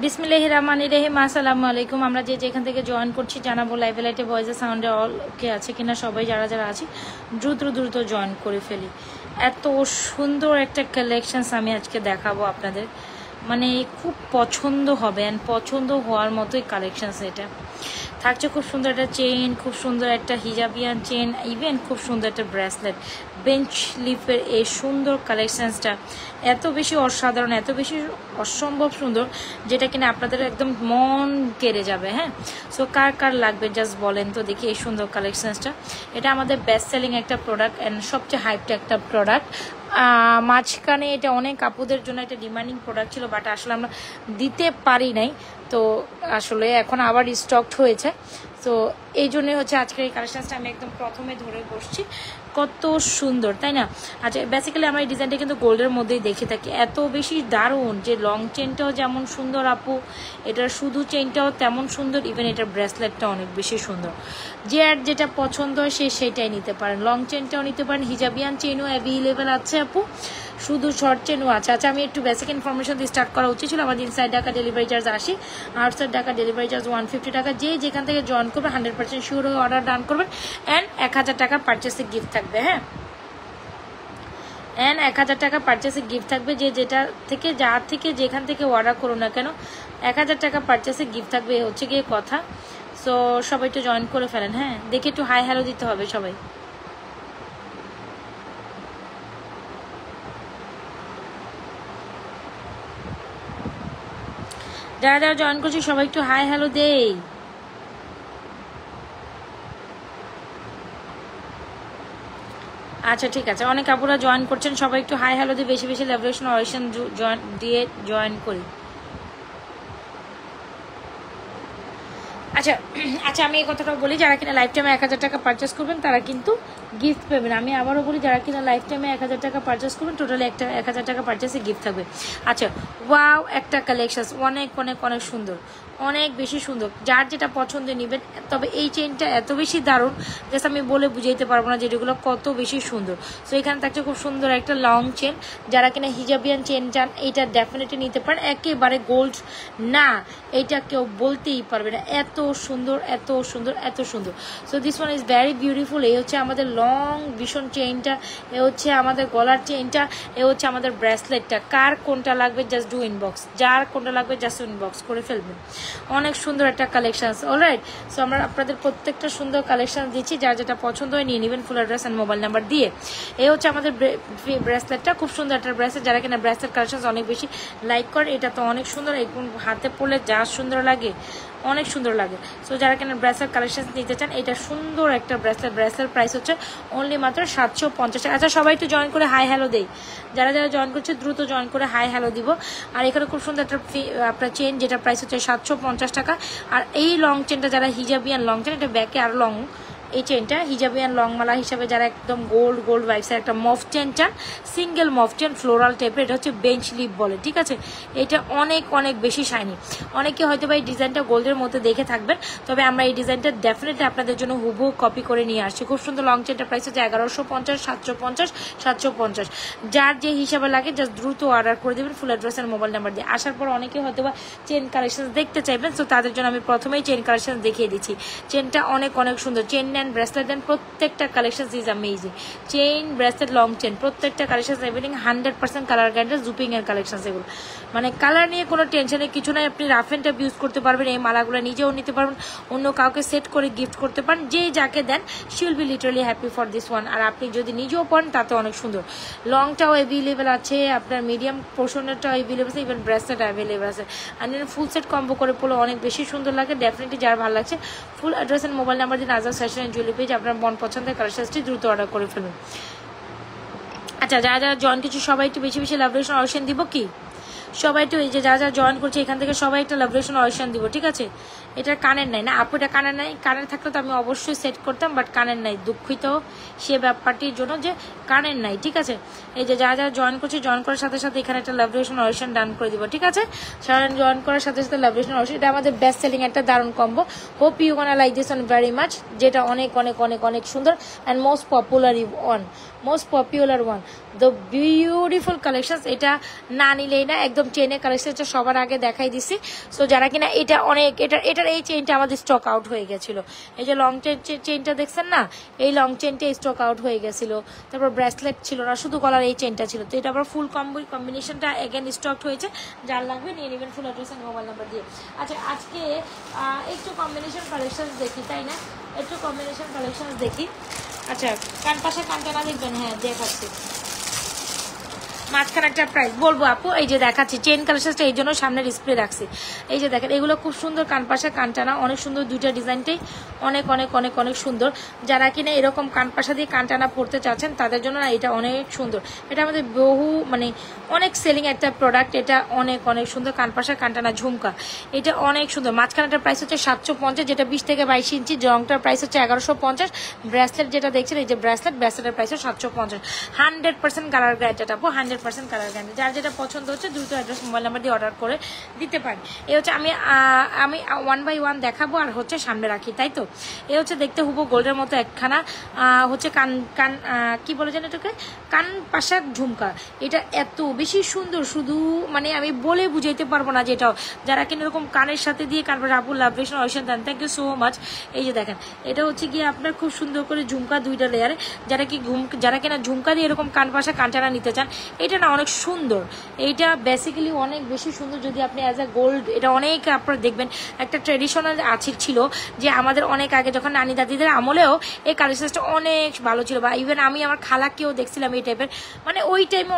বিসমিল্লাহির রহমানির রহিম। আসসালামু আলাইকুম। আমরা যে যেখান থেকে জয়েন করছি জানাবো লাইভে লাইটে ভয়েসে সাউন্ডে অল ওকে আছে কিনা। সবাই যারা যারা আছে দ্রুত জয়েন করে ফেলি। এত সুন্দর একটা কালেকশনস আমি আজকে দেখাবো আপনাদের, মানে খুব পছন্দ হবে অ্যান্ড পছন্দ হওয়ার মতোই কালেকশনস। এটা থাকছে খুব সুন্দর একটা চেইন, খুব সুন্দর একটা হিজাবিয়ান চেইন, ইভেন খুব সুন্দর একটা ব্রেসলেট। বেঞ্চ লিফের এই সুন্দর কালেকশনসটা এত বেশি অসাধারণ, এত বেশি অসম্ভব সুন্দর, যেটা কিনা আপনাদের একদম মন কেড়ে যাবে। হ্যাঁ, সো কার কার লাগবে জাস্ট বলেন তো দেখি এই সুন্দর কালেকশনসটা। এটা আমাদের বেস্ট সেলিং একটা প্রোডাক্ট অ্যান্ড সবচেয়ে হাইপটা একটা প্রোডাক্ট। মাঝখানে এটা অনেক আপুদের জন্য একটা ডিমান্ডিং প্রোডাক্ট ছিল, বাট আসলে আমরা দিতে পারি নাই, তো আসলে এখন আবার স্টকড হয়েছে। তো এই জন্যই হচ্ছে আজকের এই কালেকশনসটা আমি একদম প্রথমে ধরে বসছি। কত সুন্দর, তাই না? আচ্ছা, বেসিক্যালি আমরা এই ডিজাইনটা কিন্তু গোল্ডের মধ্যেই দেখে থাকি। এত বেশি দারুণ যে লং চেনটাও যেমন সুন্দর আপু, এটার শুধু চেনটাও তেমন সুন্দর, ইভেন এটার ব্রেসলেটটা অনেক বেশি সুন্দর। যে আর যেটা পছন্দ হয় সে সেটাই নিতে পারেন। লং চেনটাও নিতে পারেন, হিজাবিয়ান চেনও অ্যাভেলেবেল আছে আপু, শুধু শর্ট চেনও আছে। আচ্ছা, আমি একটু বেসিক ইনফরমেশন দিয়ে স্টার্ট করা উচিত ছিল। আমাদের inside Dhaka delivery charge 80, outside Dhaka delivery charge 150 টাকা। যে যেখান থেকে জয়েন করবে 100% শিওর হয়ে অর্ডার ডান করবেন অ্যান্ড 1000 টাকা পারচেসে গিফট থাকবে। হ্যাঁ, অ্যান্ড 1000 টাকা পারচেসে গিফট থাকবে। যে যেটা থেকে যার থেকে যেখান থেকে অর্ডার করুন না কেন 1000 টাকা পারচেসে গিফট থাকবে, হচ্ছে গিয়ে কথা। সো সবাই একটু জয়েন করে ফেলেন। হ্যাঁ, দেখে একটু হাই হ্যালো দিতে হবে সবাই। যারা যারা জয়েন করছি সবাই একটু হাই হ্যালো দেই। আচ্ছা ঠিক আছে, অনেক আপুরা জয়েন করছেন, সবাই একটু হাই হ্যালো দিয়ে বেশি বেশি লেভারেশন অরিশন দিয়ে জয়েন করি। আচ্ছা আচ্ছা, আমি এই কথাটা বলি, যারা কিনা লাইফ টাইমে 1000 টাকা পারচেস করবেন তারা কিন্তু গিফট পাবেন। আমি আবারও বলি, যারা কিনা লাইফ টাইমে 1000 টাকা পারচেস করবেন টোটালি 1000 টাকা পারচেসে গিফট থাকবে। আচ্ছা, ওয়াও একটা কালেকশন, অনেক অনেক অনেক সুন্দর, অনেক বেশি সুন্দর। যার যেটা পছন্দ নেবেন। তবে এই চেনটা এত বেশি দারুণ, জাস্ট আমি বলে বুঝাইতে পারবো না যেগুলো কত বেশি সুন্দর। সো এখানে থাকছে খুব সুন্দর একটা লং চেন। যারা কিনা হিজাবিয়ান চেন চান এইটা ডেফিনেটলি নিতে পারেন। একেবারে গোল্ড না, এইটা কেউ বলতেই পারবে না, এত সুন্দর এত সুন্দর এত সুন্দর। So this one is very beautiful. এই হচ্ছে আমাদের লং ভীষণ চেইনটা, এ হচ্ছে আমাদের গলার চেইনটা, এ হচ্ছে আমাদের ব্রেসলেটটা। কার কোনটা লাগবে জাস্ট ডু ইনবক্স, যার কোনটা লাগবে জাস্ট ইনবক্স করে ফেলবেন। অনেক সুন্দর একটা কালেকশন। অলরাইট, সো আমরা আপনাদের প্রত্যেকটা সুন্দর কালেকশন দিচ্ছি, যার যেটা পছন্দ হয় নিয়ে নেবেন full address and mobile number দিয়ে। এই হচ্ছে আমাদের ব্রেসলেটটা, খুব সুন্দর একটা ব্রেসলেট। যারা কিনা ব্রেসলেট কালেকশন অনেক বেশি লাইক করে, এটা তো অনেক সুন্দর, একদম হাতে পরলে যা সুন্দর লাগে, অনেক সুন্দর লাগে। সো যারা কিনা ব্রেসলেট কালেকশন নিতে চান, এটা সুন্দর একটা ব্রেসলেট প্রাইস হচ্ছে অনলি মাত্র 750 টাকা। আচ্ছা, সবাই একটু জয়েন করে হাই হ্যালো দেই। যারা যারা জয়েন করছে দ্রুত জয়েন করে হাই হ্যালো দিব। আর এখানে খুব সুন্দর একটা আপনার চেন, যেটা প্রাইস হচ্ছে 750 টাকা। আর এই লং চেনটা যারা হিজাবিয়ান লং চেন, এটা ব্যাকে আর লং, এই চেনটা হিজাবিয়ান লং মালা হিসাবে যারা একদম গোল্ড ভাইবসের একটা মফ চেন চান, সিঙ্গেল মফ চেন ফ্লোরাল টাইপের, এটা হচ্ছে বেঞ্চ লিপ বলে, ঠিক আছে? এটা অনেক অনেক বেশি শাইনি। অনেকে হয়তো বা এই ডিজাইনটা গোল্ডের মধ্যে দেখে থাকবেন, তবে আমরা এই ডিজাইনটা ডেফিনেটলি আপনাদের জন্য হুবহু কপি করে নিয়ে আসছি। খুব সুন্দর লং চেনটার প্রাইস হচ্ছে 1150, 750। যার যে হিসাবে লাগে জাস্ট দ্রুত অর্ডার করে দেবেন ফুল অ্যাড্রেস আর মোবাইল নাম্বার দিয়ে। আসার পর অনেকে হয়তো বা চেন কালেকশন দেখতে চাইবেন, তো তাদের জন্য আমি প্রথমেই চেন কালেকশন দেখিয়ে দিচ্ছি। চেনটা অনেক অনেক সুন্দর। চেন নেন, ব্রেসলেট দেন, প্রত্যেকটা collection is amazing. Chain, bracelet, long chain প্রত্যেকটা কালেকশন এভরিথিং 100% কালার গ্যারান্টি, জুপিং এর কালেকশন। এগুলো মানে কালার নিয়ে কোনো টেনশনের কিছু নাই। আপনি রাফ এন্ড টাফ ইউজ করতে পারবেন, এই মালাগুলো নিজেও নিতে পারবেন, অন্য কাউকে সেট করে গিফট করতে পারেন। যে যাকে দেন she will be literally happy for this one. আর আপনি যদি নিজেও পান তাতে অনেক সুন্দর। লংটাও অ্যাভেলেবেল আছে, আপনার মিডিয়াম পোর্শনেরটাও অ্যাভেলেবেল আছে, ইভেন ব্রেসলেট অ্যাভেলেবেল আছে। আর ফুল সেট কম্বো করে পড়লে অনেক বেশি সুন্দর লাগে। ডেফিনেটলি যার ভালো লাগছে full address and mobile number দিন, Azad fashion and jewellery page, আপনার মন পছন্দের কালেকশনটি দ্রুত অর্ডার করে ফেলুন। আচ্ছা, যারা যারা জয়েন কিছু সবাই একটু বেশি বেশি লাভরেশন অপশন দিব কি? সবাই একটু, এই যে যারা যারা জয়েন করছে এখান থেকে সবাই একটা লাভরেশন অপশন দিব, ঠিক আছে? এটার কানের নাই না আপু, এটা কানের নাই। কানের থাকলে তো আমি অবশ্যই সেট করতাম, বাট কানের নাই, দুঃখিত সে ব্যাপারটির জন্য যে কানের নাই, ঠিক আছে? এই যে যারা যারা জয়েন করছে জয়েন করার সাথে সাথে এখানে একটা লাভরেশন অপশন ডান করে দিব, ঠিক আছে? সারা জয়েন করার সাথে সাথে লাভরেশন অপশন, এটা আমাদের বেস্ট সেলিং একটা দারুণ combo. Hope you gonna like this one very much, যেটা অনেক অনেক অনেক অনেক সুন্দর and most popular one. Most popular one, the beautiful collection. এটা না নিলেই না, একদম চেনের কালেকশন সবার আগে দেখাই দিছি। সো যারা কিনা এটা অনেক এটার এই চেনটা আমাদের স্টক আউট হয়ে গেছিল। এই যে লং চেনটা দেখছেন না, এই লং চেনটা স্টক আউট হয়ে গেছিল। তারপর ব্রেসলেট ছিল না, শুধু গলার এই চেনটা ছিল। তো এটা আবার ফুল কম্বিনেশনটা এগেন স্টক হয়েছে। যার লাগবে নিয়ে নেবেন full address and mobile number দিয়ে। আচ্ছা, আজকে একটু কম্বিনেশন কালেকশন দেখি, তাই না? একটু কম্বিনেশন কালেকশন দেখি। আচ্ছা, কান পাশে কানটানা দেখবেন, হ্যাঁ দেখাচ্ছি। মাঝখানে একটা প্রাইস বলবো আপু, এই যে দেখাচ্ছি চেন কালেকশনটা, এই জন্য সামনে ডিসপ্লে রাখছি। এই যে দেখেন, এগুলো খুব সুন্দর, কানপাশা কানটানা অনেক সুন্দর, দুইটা ডিজাইনটাই অনেক অনেক অনেক অনেক সুন্দর। যারা কিনা এরকম কানপাশা দিয়ে কানটানা পড়তে চাচ্ছেন তাদের জন্য না এটা অনেক সুন্দর। এটা আমাদের বহু মানে অনেক সেলিং একটা প্রোডাক্ট। এটা অনেক অনেক সুন্দর, কানপাশা কানটানা ঝুমকা, এটা অনেক সুন্দর। মাঝখানেটার প্রাইস হচ্ছে 750, যেটা 20 থেকে 22 ইঞ্চি। রংটার প্রাইস হচ্ছে 1150। ব্রেসলেট যেটা দেখছেন, এই যে ব্রেসলেটের প্রাইস 750। 100% কালার গ্যারান্টি আপু, 100% কালার গ্যারান্টি। যার যেটা পছন্দ হচ্ছে দ্রুত অ্যাড্রেস মোবাইল নাম্বার দিয়ে অর্ডার করে দিতে পারেন। এই হচ্ছে আমি 1 বাই 1 দেখাবো আর হচ্ছে সামনে রাখি, তাই তো। এই হচ্ছে দেখতে হুবহু গোল্ডের মতো একখানা হচ্ছে কান কি বলে জানেন এটাকে, কান পাশা ঝুমকা। এটা এত বেশি সুন্দর, শুধু মানে আমি বলে বুঝাইতে পারবো না। যেটাও যারা কিনা এরকম কানের সাথে দিয়ে কান পাশা, আপু লাভ ভীষণ অবশ্যই দেন, থ্যাংক ইউ সো মাচ। এই যে দেখেন, এটা হচ্ছে গিয়ে আপনার খুব সুন্দর করে ঝুমকা, দুইটা লেয়ারে। যারা কিনা ঝুমকা দিয়ে এরকম কান পাশা কানটানা নিতে চান, এটা না অনেক সুন্দর। এইটা বেসিক্যালি অনেক বেশি সুন্দর। যদি আপনি অ্যাজ আ গোল্ড, এটা অনেক আপনারা দেখবেন একটা ট্রেডিশনাল ছিল যে আমাদের অনেক আগে যখন নানি দাদিদের আমলেও এই কালেকশনটা অনেক ভালো ছিল। বা ইভেন আমি আমার খালাকেও দেখছিলাম এই টাইপের, মানে ওই টাইমে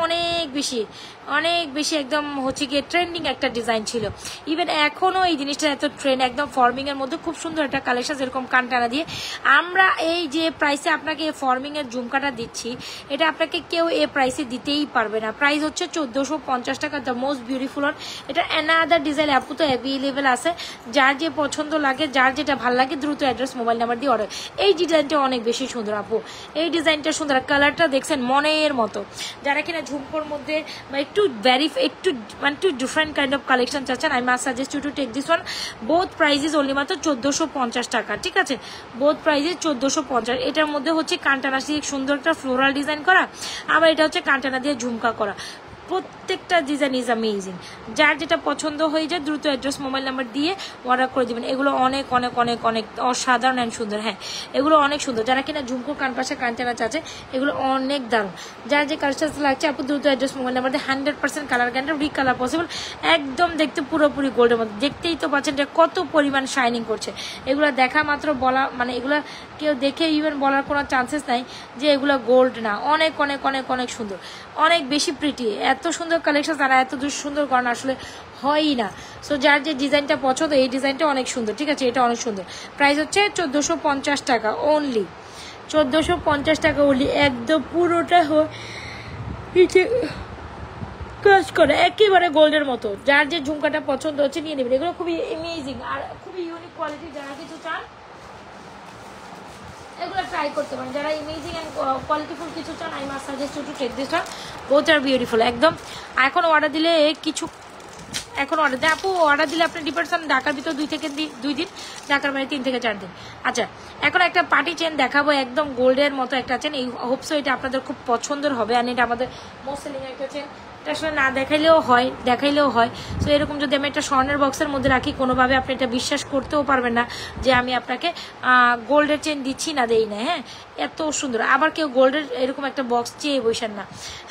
অনেক বেশি একদম হচ্ছে গিয়ে ট্রেন্ডিং একটা ডিজাইন ছিল। ইভেন এখনো এই জিনিসটা এত ট্রেন্ড, একদম ফর্মিং এর মধ্যে খুব সুন্দর একটা কালেকশন, এরকম কানটানা দিয়ে। আমরা এই যে প্রাইসে আপনাকে ফর্মিং এর ঝুমকাটা দিচ্ছি, এটা আপনাকে কেউ এই প্রাইসে দিতেই পারবে না। প্রাইস হচ্ছে 1450 টাকা, দ্য মোস্ট বিউটিফুল ওয়ান। এটা অ্যানাদার ডিজাইন আপু তো অ্যাভেলেবেল আছে। যার যে পছন্দ লাগে, যার যেটা ভালো লাগে, দ্রুত অ্যাড্রেস মোবাইল নাম্বার দিয়ে অর্ডার। এই ডিজাইনটা অনেক বেশি সুন্দর আপু, এই ডিজাইনটা সুন্দর, কালারটা দেখছেন মনের মতো। যারা কিনা ঝুমকোর মধ্যে বা একটু ডিফারেন্ট কাইন্ড অফ কালেকশন চাচ্ছেন, I must suggest you to take this one. Both prices only মাত্র 1450 টাকা, ঠিক আছে? Both prices 1450। এটার মধ্যে হচ্ছে কানটানা দিয়ে সুন্দর একটা ফ্লোরাল ডিজাইন করা, আবার এটা হচ্ছে কানটানা দিয়ে ঝুমকা করা। প্রত্যেকটা ডিজাইন ইজ অ্যামেজিং। যার যেটা পছন্দ হয়ে যায় দ্রুত অ্যাড্রেস মোবাইল নাম্বার দিয়ে অর্ডার করে দিবেন। এগুলো অনেক অনেক অনেক অনেক অসাধারণ অ্যান্ড সুন্দর। হ্যাঁ, এগুলো অনেক সুন্দর। যারা কিনা ঝুমকো কান পাশে কানটানা চাচ্ছে, এগুলো অনেক দারুণ। যার যে কালার লাগছে আপু দ্রুত অ্যাড্রেস মোবাইল নাম্বার দিয়ে 100% কালার গ্যারান্টি, রিকালার পসিবল। একদম দেখতে পুরোপুরি গোল্ডের মতো, দেখতেই তো পাচ্ছেন যে কত পরিমাণ শাইনিং করছে। এগুলো দেখা মাত্র বলা, মানে এগুলো কেউ দেখে ইভেন বলার কোনো চান্সেস নাই যে এগুলো গোল্ড না। অনেক অনেক অনেক অনেক সুন্দর, অনেক বেশি প্রিটি। এত সুন্দর কালেকশন তারা এত সুন্দর করেন আসলে হয়ই না। সো যার যে ডিজাইনটা পছন্দ, এই ডিজাইনটা অনেক সুন্দর, ঠিক আছে? এটা অনেক সুন্দর। প্রাইস হচ্ছে 1450 টাকা অনলি, 1450 টাকা অনলি। একদম পুরোটা কাজ করে একেবারে গোল্ডের মতো। যার যে ঝুমকাটা পছন্দ হচ্ছে নিয়ে নেবেন। এগুলো খুবই অ্যামেজিং আর খুবই ইউনিক কোয়ালিটি। যারা কিছু চান এগুলো ট্রাই করতে পারেন। যারা ইমেজিং অ্যান্ড কোয়ালিটিফুল কিছু চান, I must suggest you to take this one. Both are beautiful একদম। এখন অর্ডার দিলে আপু অর্ডার দিলে আপনি ডিপার্টমেন্ট ঢাকার ভিতর 2 দিন, ঢাকার বাইরে 3 থেকে 4 দিন। আচ্ছা, এখন একটা পার্টি চেন দেখাবো, একদম গোল্ডের মতো একটা চেন। এই হোপসো এটা আপনাদের খুব পছন্দের হবে। আর এটা আমাদের মোস্ট সেলিং একটা চেন। এটা আসলে না দেখাইলেও হয়। সো এরকম যদি আমি একটা স্বর্ণের বক্সের মধ্যে রাখি, কোনোভাবে আপনি এটা বিশ্বাস করতেও পারবেন না যে আমি আপনাকে গোল্ডের চেন দিচ্ছি না, দেই না। হ্যাঁ, এত সুন্দর। আবার কেউ গোল্ডের এরকম একটা বক্স চেয়ে বসেন না।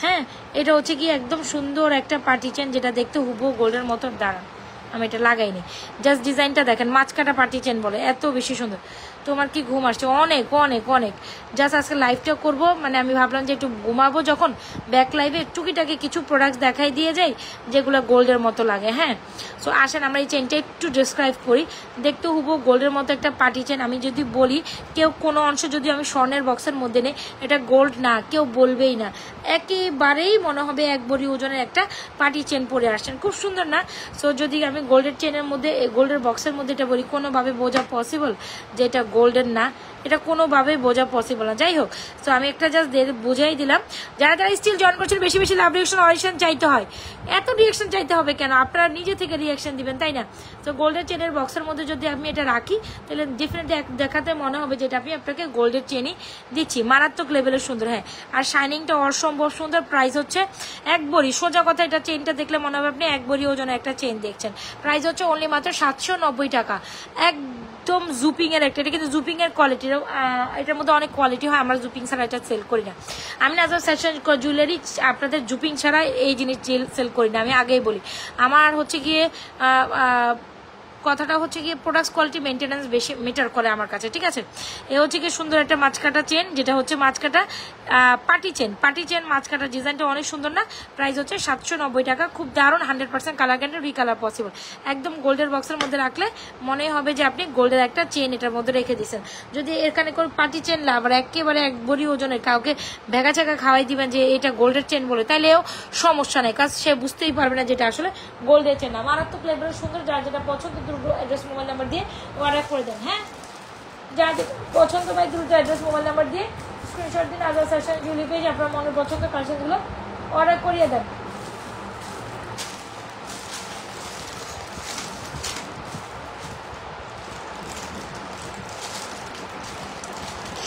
হ্যাঁ, এটা হচ্ছে কি একদম সুন্দর একটা পার্টি চেন, যেটা দেখতে হুবহু গোল্ডের মতো। দাঁড়ান, আমি এটা লাগাইনি, জাস্ট ডিজাইনটা দেখেন, মাঝখাটা পার্টি চেন বলে, এত বেশি সুন্দর। তোমার কি ঘুম আসছে? অনেক অনেক অনেক। জাস্ট আজকে লাইভটা করবো, মানে আমি ভাবলাম যে একটু ঘুমাবো, যখন ব্যাক লাইভে টুকিটাকি কিছু প্রোডাক্টস দেখাই দিয়ে যাই যেগুলো গোল্ডের মতো লাগে। হ্যাঁ, সো আসেন আমরা এই চেনটা একটু ডিসক্রাইব করি। দেখতে হুবহু গোল্ডের মতো একটা পার্টি চেন। আমি যদি বলি, কেউ কোনো অংশ যদি আমি স্বর্ণের বক্সের মধ্যে নেই, এটা গোল্ড না, কেউ বলবেই না। একেবারেই মনে হবে 1 ভরি ওজনের একটা পার্টি চেন পরে আসছেন। খুব সুন্দর না? সো যদি আমি গোল্ডের চেনের মধ্যে, গোল্ডের বক্সের মধ্যে এটা বলি, কোনোভাবে বোঝা পসিবল যে এটা গোল্ডের না? এটা কোনোভাবেই বোঝা পসিবল না। যাই হোক, তো আমি একটা জাস্ট বোঝাই দিলাম। যারা যারা স্টিল জয়েন করছেন বেশি বেশি লাভ রিয়েকশন অরিয়েকশন চাইতে হয়। এত রিয়েকশন চাইতে হবে কেন? আপনারা নিজে থেকে রিয়েকশন দিবেন, তাই না? তো গোল্ডের চেনের বক্সের মধ্যে যদি আমি এটা রাখি তাহলে ডেফিনেটলি দেখাতে মনে হবে যেটা আমি আপনাকে গোল্ডের চেনই দিচ্ছি। মারাত্মক লেভেলের সুন্দর। হ্যাঁ, আর শাইনিংটা অসম্ভব সুন্দর। প্রাইস হচ্ছে এক বড়ি, সোজা কথা এটা চেনটা দেখলে মনে হবে আপনি এক বড়ি ওজনে একটা চেন দেখছেন। প্রাইস হচ্ছে অনলি মাত্র 790 টাকা। একদম জুপিং এর একটা, এটা কিন্তু জুপিং এর কোয়ালিটি, এটার মধ্যে অনেক কোয়ালিটি হয়, আমরা জুপিং ছাড়া এটা সেল করি না। আমি না সেশন জুয়েলারি আপনাদের জুপিং ছাড়া এই জিনিস সেল করি না, আমি আগেই বলি। আমার হচ্ছে গিয়ে কথাটা হচ্ছে গিয়ে প্রোডাক্ট কোয়ালিটি মেনটেন্যান্স বেশি মেটার করে আমার কাছে, ঠিক আছে? এ হচ্ছে কি সুন্দর একটা মাছকাটা চেন, যেটা হচ্ছে মাছকাটা পাটি চেন মাছকাটা ডিজাইনটা অনেক সুন্দর না? প্রাইস হচ্ছে 790 টাকা। খুব দারুণ, 100% কালার গ্যারান্টি, রিকালার পসিবল। একদম গোল্ডের বক্সের মধ্যে রাখলে মনে হবে যে আপনি গোল্ডের একটা চেন এটার মধ্যে রেখে দিচ্ছেন। যদি এখানে কোনো পাটি চেন আবার একেবারে এক বড়ি ওজনের কাউকে ভেগা ছাগা খাওয়াই দিবেন যে এটা গোল্ডের চেন বলে, তাইলেও সমস্যা নেই, কারণ সে বুঝতেই পারবে না যেটা আসলে গোল্ডের চেন না। মারাত্মক লেভেলের সুন্দর। যার যেটা পছন্দ দ্রুত অ্যাড্রেস মোবাইল নাম্বার দিয়ে অর্ডার করে দেন। হ্যাঁ, যার যেটা পছন্দ ভাই দ্রুত অ্যাড্রেস মোবাইল নাম্বার দিয়ে স্ক্রিনশট দিন। আজাদ ফ্যাশন জুয়েলারি পেজ আপনার মনের পছন্দ কালেকশনগুলো অর্ডার করিয়ে দেন।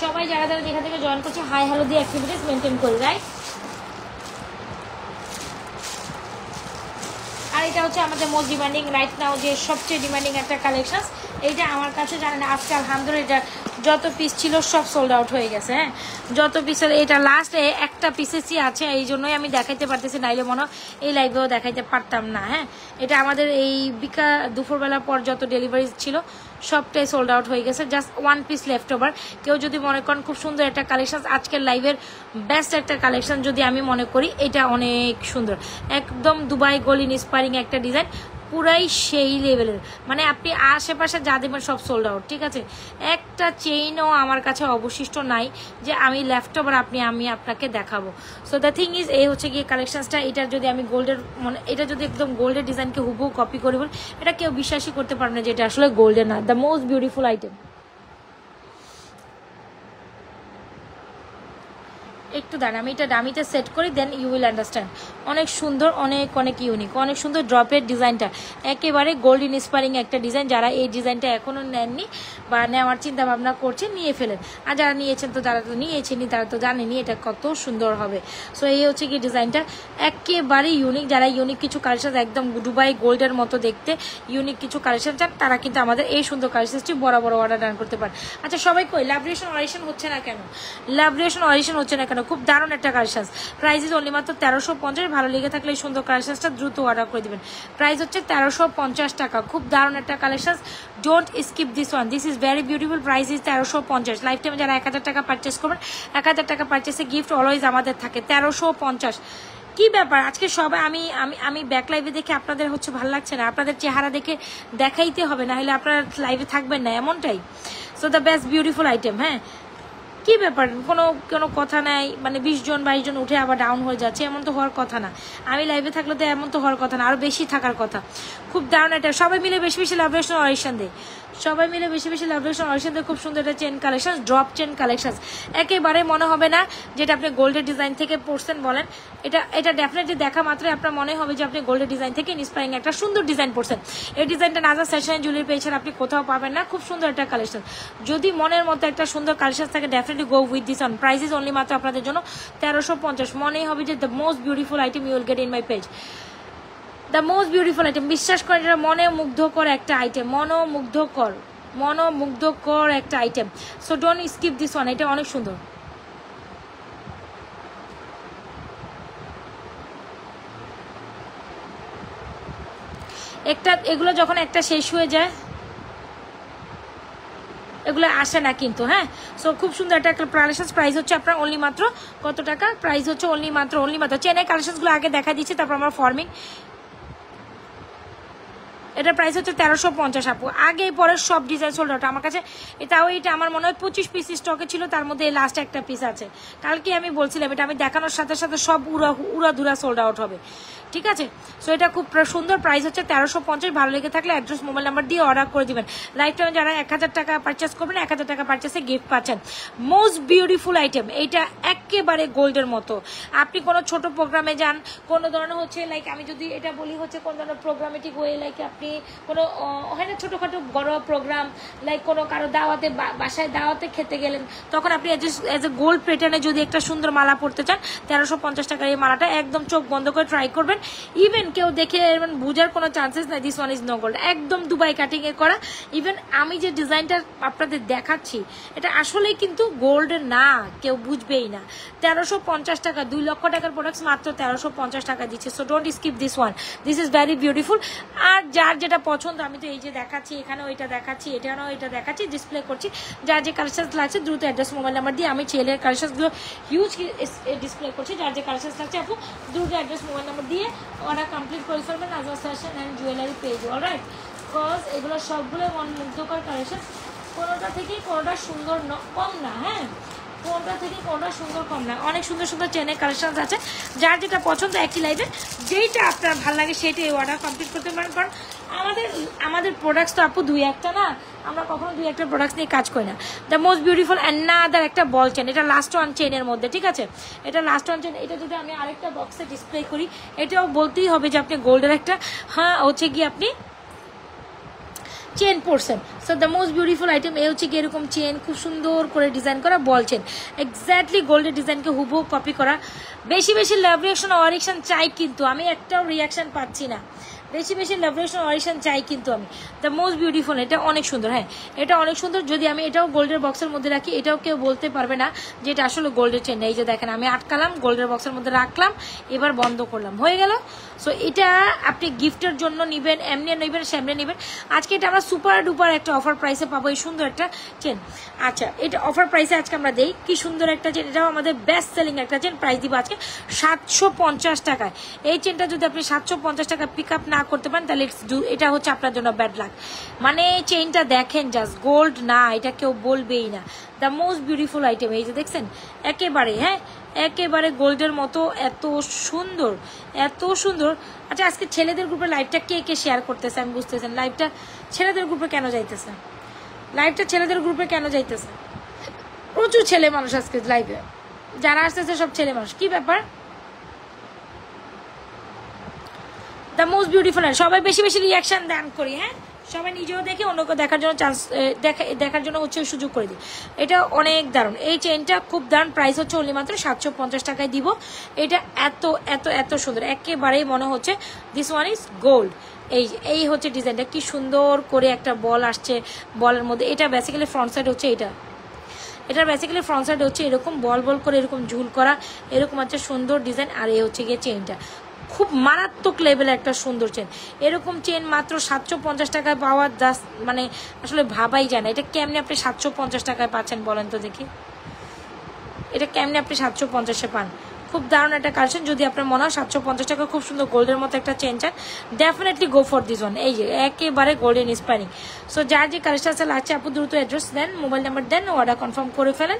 সবাই যারা যারা যেখান থেকে জয়েন করছে হাই হ্যালো দিয়ে অ্যাক্টিভিটিস মেনটেন করি, রাইট? আর এটা হচ্ছে আমাদের মোস্ট ডিমান্ডিং রাইট নাও, যে সবচেয়ে ডিমান্ডিং একটা কালেকশন। এইটা আমার কাছে জানেন আজকে আলহামদুলিল্লাহ যত পিস ছিল সব সোল্ড আউট হয়ে গেছে। হ্যাঁ, যত পিসের এটা লাস্টে একটা পিসেসই আছে, এই জন্যই আমি দেখাইতে পারতেছি, নাইলে মনে হয় এই লাইভেও দেখাইতে পারতাম না। হ্যাঁ, এটা আমাদের এই দুপুরবেলার পর যত ডেলিভারি ছিল সবটাই সোল্ড আউট হয়ে গেছে। Just one piece left over. কেউ যদি মনে করেন খুব সুন্দর একটা কালেকশন, আজকের লাইভের বেস্ট একটা কালেকশন যদি আমি মনে করি, এটা অনেক সুন্দর, একদম দুবাই গোল্ড ইন্সপায়ারিং একটা ডিজাইন, পুরাই সেই লেভেলের। মানে আপনি আশেপাশে যা দেবেন সব সোল্ড আউট, ঠিক আছে? একটা চেইনও আমার কাছে অবশিষ্ট নাই যে আমি লেফট ওভার আমি আপনাকে দেখাবো। সো দ্য থিং ইজ, এই হচ্ছে গিয়ে কালেকশনসটা। এটা যদি আমি গোল্ডের মানে এটা যদি একদম গোল্ডের ডিজাইনকে হুবহু কপি করি বলি, এটা কেউ বিশ্বাসই করতে পারবে না যে এটা আসলে গোল্ডের না। The most beautiful item. একটু দাঁড়ান, আমি এটা ডামিতে সেট করি, দেন ইউ উইল আন্ডারস্ট্যান্ড। অনেক সুন্দর, অনেক অনেক ইউনিক, অনেক সুন্দর। ড্রপের ডিজাইনটা একেবারে গোল্ড ইন্সপায়ারিং একটা ডিজাইন। যারা এই ডিজাইনটা এখনও নেননি বা নেওয়ার চিন্তা ভাবনা করছেন, নিয়ে ফেলেন। আর যারা নিয়েছেন তো যারা তো নিয়েছেনই তারা তো জানেনি এটা কত সুন্দর হবে। সো এই হচ্ছে কি ডিজাইনটা, একেবারে ইউনিক। যারা ইউনিক কিছু কালেকশন, একদম দুবাই গোল্ডের মতো দেখতে ইউনিক কিছু কালেকশন চান, তারা কিন্তু আমাদের এই সুন্দর কালেকশনটি বড় বড় অর্ডার ডান করতে পারেন। আচ্ছা সবাই কই লাভরিয়েশন অরিয়েশন হচ্ছে না কেন? লাভরিয়েশন অরিয়েশন হচ্ছে না কেন? খুব দারুণ একটা কালেকশন। প্রাইস ইজ অনলি মাত্র 1350। ভালো লেগে থাকলে এই সুন্দর কালেকশনটা দ্রুত অর্ডার করে দিবেন। প্রাইস হচ্ছে 1350 টাকা। খুব দারুণ একটা collection, don't skip this one, this is very beautiful. Price is 1350। Life টাইমে যারা 1000 টাকা পারচেস করবেন, 1000 টাকা পারচেসে গিফট অলওয়েজ আমাদের থাকে। 1350। কি ব্যাপার আজকে সবাই, আমি ব্যাক লাইভে দেখে আপনাদের হচ্ছে ভালো লাগছে না? আপনাদের চেহারা দেখে দেখাইতে হবে, না হলে আপনারা লাইভে থাকবেন না, এমনটাই। So the best beautiful item. হ্যাঁ, কি ব্যাপার, কোনো কথা নাই, মানে 20 জন 22 জন উঠে আবার ডাউন হয়ে যাচ্ছে, এমন তো হওয়ার কথা না। আমি লাইভে থাকলে তো এমন তো হওয়ার কথা না, আরো বেশি থাকার কথা। খুব দারুণ এটা। সবাই মিলে বেশি বেশি লাভরেশন অরিয়েশন দেয়, সবাই মিলে বেশি বেশি লাভরেশন অরিয়েশন দেয়। খুব সুন্দর একটা chain collection, drop chain collection. একেবারে মনে হবে না যেটা আপনি গোল্ডের ডিজাইন থেকে পড়ছেন বলেন, এটা ডেফিনেটলি দেখা মাত্রই আপনার মনে হবে যে আপনি গোল্ডের ডিজাইন থেকে ইন্সপায়ারিং একটা সুন্দর ডিজাইন পড়ছেন। এই ডিজাইনটা নাজা ফ্যাশন জুয়েলারি পেয়েছেন, আপনি কোথাও পাবেন না। খুব সুন্দর একটা কালেকশন। যদি মনের মতো একটা সুন্দর কালেকশন থাকে, definitely go with this one. Price is only মাত্র আপনাদের জন্য 1350। মনেই হবে যে the most beautiful item you will get in my page. The most beautiful item, বিশ্বাস করেন এটা মনে মুগ্ধকর একটা আইটেম, মনোমুগ্ধকর একটা item. So don't skip this one, এটা অনেক সুন্দর। এগুলো যখন একটা শেষ হয়ে যায় এগুলো আসে না কিন্তু। হ্যাঁ, সো খুব সুন্দর একটা কালেকশন। প্রাইস হচ্ছে আপনার অনলি মাত্র কত টাকা? প্রাইস হচ্ছে অনলি মাত্র চেনের কালেকশনগুলো আগে দেখা দিচ্ছি, তারপর আমার ফর্মিং। এটা প্রাইস হচ্ছে 1350 আপু। আগে পরে সব ডিজাইন সোল্ড আউট আমার কাছে। এটাও এটা আমার মনে হয় 25 পিস স্টকে ছিল, তার মধ্যে লাস্ট একটা পিস আছে। কালকে আমি বলছিলাম এটা আমি দেখানোর সাথে সাথে সব উড়াধুরা সোল্ড আউট হবে, ঠিক আছে। সো এটা খুব সুন্দর, প্রাইস হচ্ছে 1350। ভালো লেগে থাকলে অ্যাড্রেস মোবাইল নাম্বার দিয়ে অর্ডার করে দিবেন। লাইফ টাইমে যারা 1000 টাকা পারচেস করবেন 1000 টাকা পারচেসে গিফট পাচ্ছেন। মোস্ট বিউটিফুল আইটেম, এইটা একেবারে গোল্ডের মতো। আপনি কোনো ছোট প্রোগ্রামে যান, কোনো ধরনের হচ্ছে লাইক আমি যদি এটা বলি হচ্ছে কোন ধরনের প্রোগ্রামেটিক ওয়ে, লাইক আপনি কোনো হয় না ছোটোখাটো বড় প্রোগ্রাম, লাইক কোনো কারো দাওয়াতে বাসায় দাওয়াতে খেতে গেলেন, তখন আপনি এজ এ গোল্ড প্যাটার্নে যদি একটা সুন্দর মালা পরতে চান 1350 টাকার এই মালাটা একদম চোখ বন্ধ করে ট্রাই করবেন। ইভেন কেউ দেখে বুঝার কোনো চান্সেস নাই this one is no gold, একদম দুবাই কাটিং এ করা। ইভেন আমি যে ডিজাইনটা আপনাদের দেখাচ্ছি এটা আসলেই কিন্তু গোল্ডের না, কেউ বুঝবেই না। 1350 টাকা, 2 লক্ষ টাকার প্রোডাক্টস মাত্র 1350 টাকা দিচ্ছে। So don't skip this one, this is very beautiful. আর যার যেটা পছন্দ, আমি তো এই যে দেখাচ্ছি, এখানেও এটা দেখাচ্ছি, এটাও এটা দেখাচ্ছি, ডিসপ্লে করছি। যার যে কালেকশন লাগছে দ্রুত অ্যাড্রেস মোবাইল নাম্বার দিয়ে আমি ছেলের কালেকশনগুলো হিউজ ডিসপ্লে করছি। যার যে কালেকশন লাগছে আপু দ্রুত অ্যাড্রেস মোবাইল নাম্বার দিয়ে অর্ডার কমপ্লিট করে ফেলবেন Najma fashion and jewellery page. Alright, because এগুলো সবগুলো মনমুগ্ধকর কালেকশন, কোনোটা থেকেই কোনোটা সুন্দর কম না। হ্যাঁ, কোনটা থেকে কোনটা সুন্দর কম না, অনেক সুন্দর সুন্দর চেনের কালেকশন আছে। যার যেটা পছন্দ একই লাইভে যেইটা আপনার ভালো লাগে সেটাই অর্ডার কমপ্লিট করতে পারেন। কারণ আমাদের প্রোডাক্টস তো আপু 2-1টা না, আমরা কখনো 2-1টা প্রোডাক্টস নিয়ে কাজ করি না। দ্য মোস্ট বিউটিফুল অ্যানাদার একটা বল চেন, এটা লাস্ট ওয়ান চেনের মধ্যে, ঠিক আছে, এটা লাস্ট ওয়ান চেন। এটা যদি আমি আরেকটা বক্সে ডিসপ্লে করি, এটাও বলতেই হবে যে আপনি গোল্ডের একটা হ্যাঁ হচ্ছে কি আপনি চেন পরছেন। So the most beautiful item এ হচ্ছে কি এরকম চেন, খুব সুন্দর করে ডিজাইন করা বল চেন, এক্স্যাক্টলি গোল্ডের ডিজাইনকে হুবহু কপি করা। বেশি বেশি লাভ রিয়াকশন অরিকশন চাই, কিন্তু আমি একটাও রিয়াকশন পাচ্ছি না। বেশি বেশি লাভ রিয়াকশন অরিকশন চাই কিন্তু আমি। দ্য মোস্ট বিউটিফুল, এটা অনেক সুন্দর। হ্যাঁ, এটা অনেক সুন্দর। যদি আমি এটাও গোল্ডের বক্সের মধ্যে রাখি, এটাও কেউ বলতে পারবে না যে এটা আসলে গোল্ডের চেন। এই যে দেখেন, আমি আটকালাম, গোল্ডের বক্সের মধ্যে রাখলাম, এবার বন্ধ করলাম, হয়ে গেল। সো এটা আপনি গিফটের জন্য নেবেন, এমনি নেবেন, সামনে নেবেন। আজকে এটা আমরা সুপার ডুপার একটা অফার প্রাইসে পাবো, এই সুন্দর একটা চেন। আচ্ছা, এটা অফার প্রাইসে আজকে আমরা দেই, কি সুন্দর একটা চেন, এটাও আমাদের বেস্ট সেলিং একটা চেন। প্রাইস দিব আজকে 750 টাকায়। এই চেনটা যদি আপনি 750 টাকা পিক আপ না করতে পারেন তাহলে এটা হচ্ছে আপনার জন্য ব্যাড লাক। মানে চেইনটা দেখেন, জাস্ট গোল্ড না, এটা কেউ বলবেই না। দ্য মোস্ট বিউটিফুল আইটেম, এই যে দেখছেন, একেবারে হ্যাঁ একেবারে গোল্ডের মতো, এত সুন্দর এত সুন্দর। আচ্ছা, আজকে ছেলেদের গ্রুপে লাইভটা কে কে শেয়ার করতেছে আমি বুঝতেছেন। লাইভটা ছেলেদের গ্রুপে কেন যাইতেছে, লাইভটা ছেলেদের গ্রুপে কেন যাইতেছে? প্রচুর ছেলে মানুষ আজকে লাইভে, যারা আসতেছে সব ছেলে মানুষ, কি ব্যাপার? দ্য মোস্ট বিউটিফুল, সবাই বেশি বেশি রিয়াকশন দান করি। হ্যাঁ, সবাই নিজেও দেখে অন্যকে দেখার জন্য চান্স দেখার জন্য হচ্ছে সুযোগ করে দিই। এটা অনেক দারুণ, এই চেনটা খুব দারুণ। প্রাইস হচ্ছে অনলি মাত্র 750 টাকায় দিব। এটা এত এত এত সুন্দর, একেবারেই মনে হচ্ছে দিস ওয়ান ইজ গোল্ড। এই হচ্ছে ডিজাইনটা, কি সুন্দর করে একটা বল আসছে, বলের মধ্যে এটা বেসিক্যালি ফ্রন্ট সাইড হচ্ছে এটা বেসিক্যালি ফ্রন্ট সাইড হচ্ছে এরকম বল বল করে এরকম ঝুল করা, এরকম হচ্ছে সুন্দর ডিজাইন। আর এই হচ্ছে গিয়ে চেনটা খুব মারাত্মক লেভেলের একটা সুন্দর চেন। এরকম চেন মাত্র 750 টাকায় পাওয়া জাস্ট মানে আসলে ভাবাই যায় না। এটা কেমনি আপনি 750 টাকায় পাচ্ছেন বলেন তো দেখি, এটা কেমনি আপনি 750-এ পান? খুব দারুণ একটা কালেকশন। যদি আপনার মনে হয় 750 টাকা খুব সুন্দর গোল্ডের মতো একটা চেন চান, definitely go for this one. এই যে একেবারে গোল্ডেন ইন্সপায়ারিং। সো যার যে কালেকশন লাগছে আপু দ্রুত অ্যাড্রেস দেন, মোবাইল নাম্বার দেন, অর্ডার কনফার্ম করে ফেলেন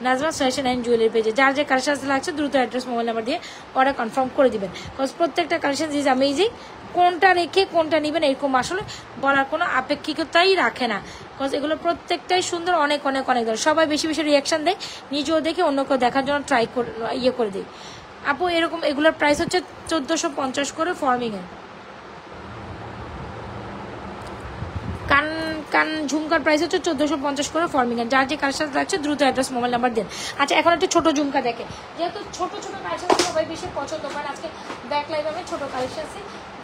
নাজমা ফ্যাশন অ্যান্ড জুয়েলারি পেজে। যার যে কালেকশন লাগছে দ্রুত অ্যাড্রেস মোবাইল নাম্বার দিয়ে অর্ডার কনফার্ম করে দিবেন। বিকজ প্রত্যেকটা কালেকশন ইজ অ্যামেজিং। কোনটা রেখে কোনটা নেবেন এরকম আসলে বলার কোনো আপেক্ষিকতাই রাখে না। বিকজ এগুলো প্রত্যেকটাই সুন্দর, অনেক অনেক অনেক ধরনের। সবাই বেশি বেশি রিয়াকশন দেয়, নিজেও দেখে অন্যকেও দেখার জন্য ট্রাই করে দেয়। আপু এরকম এগুলোর প্রাইস হচ্ছে 1450 করে ফর্মিংয়ের। কান ঝুমকার প্রাইস হচ্ছে 1450 করে ফর্মিংয়ের। যার যে কালেকশন লাগছে দ্রুত অ্যাড্রেস মোবাইল নাম্বার দেন। আচ্ছা, এখন একটা ছোট ঝুমকা দেখে, যেহেতু ছোট ছোট কালেকশন সবাই বেশি পছন্দ করেন, আজকে ব্যাক লাইভ আমি ছোট কালেকশন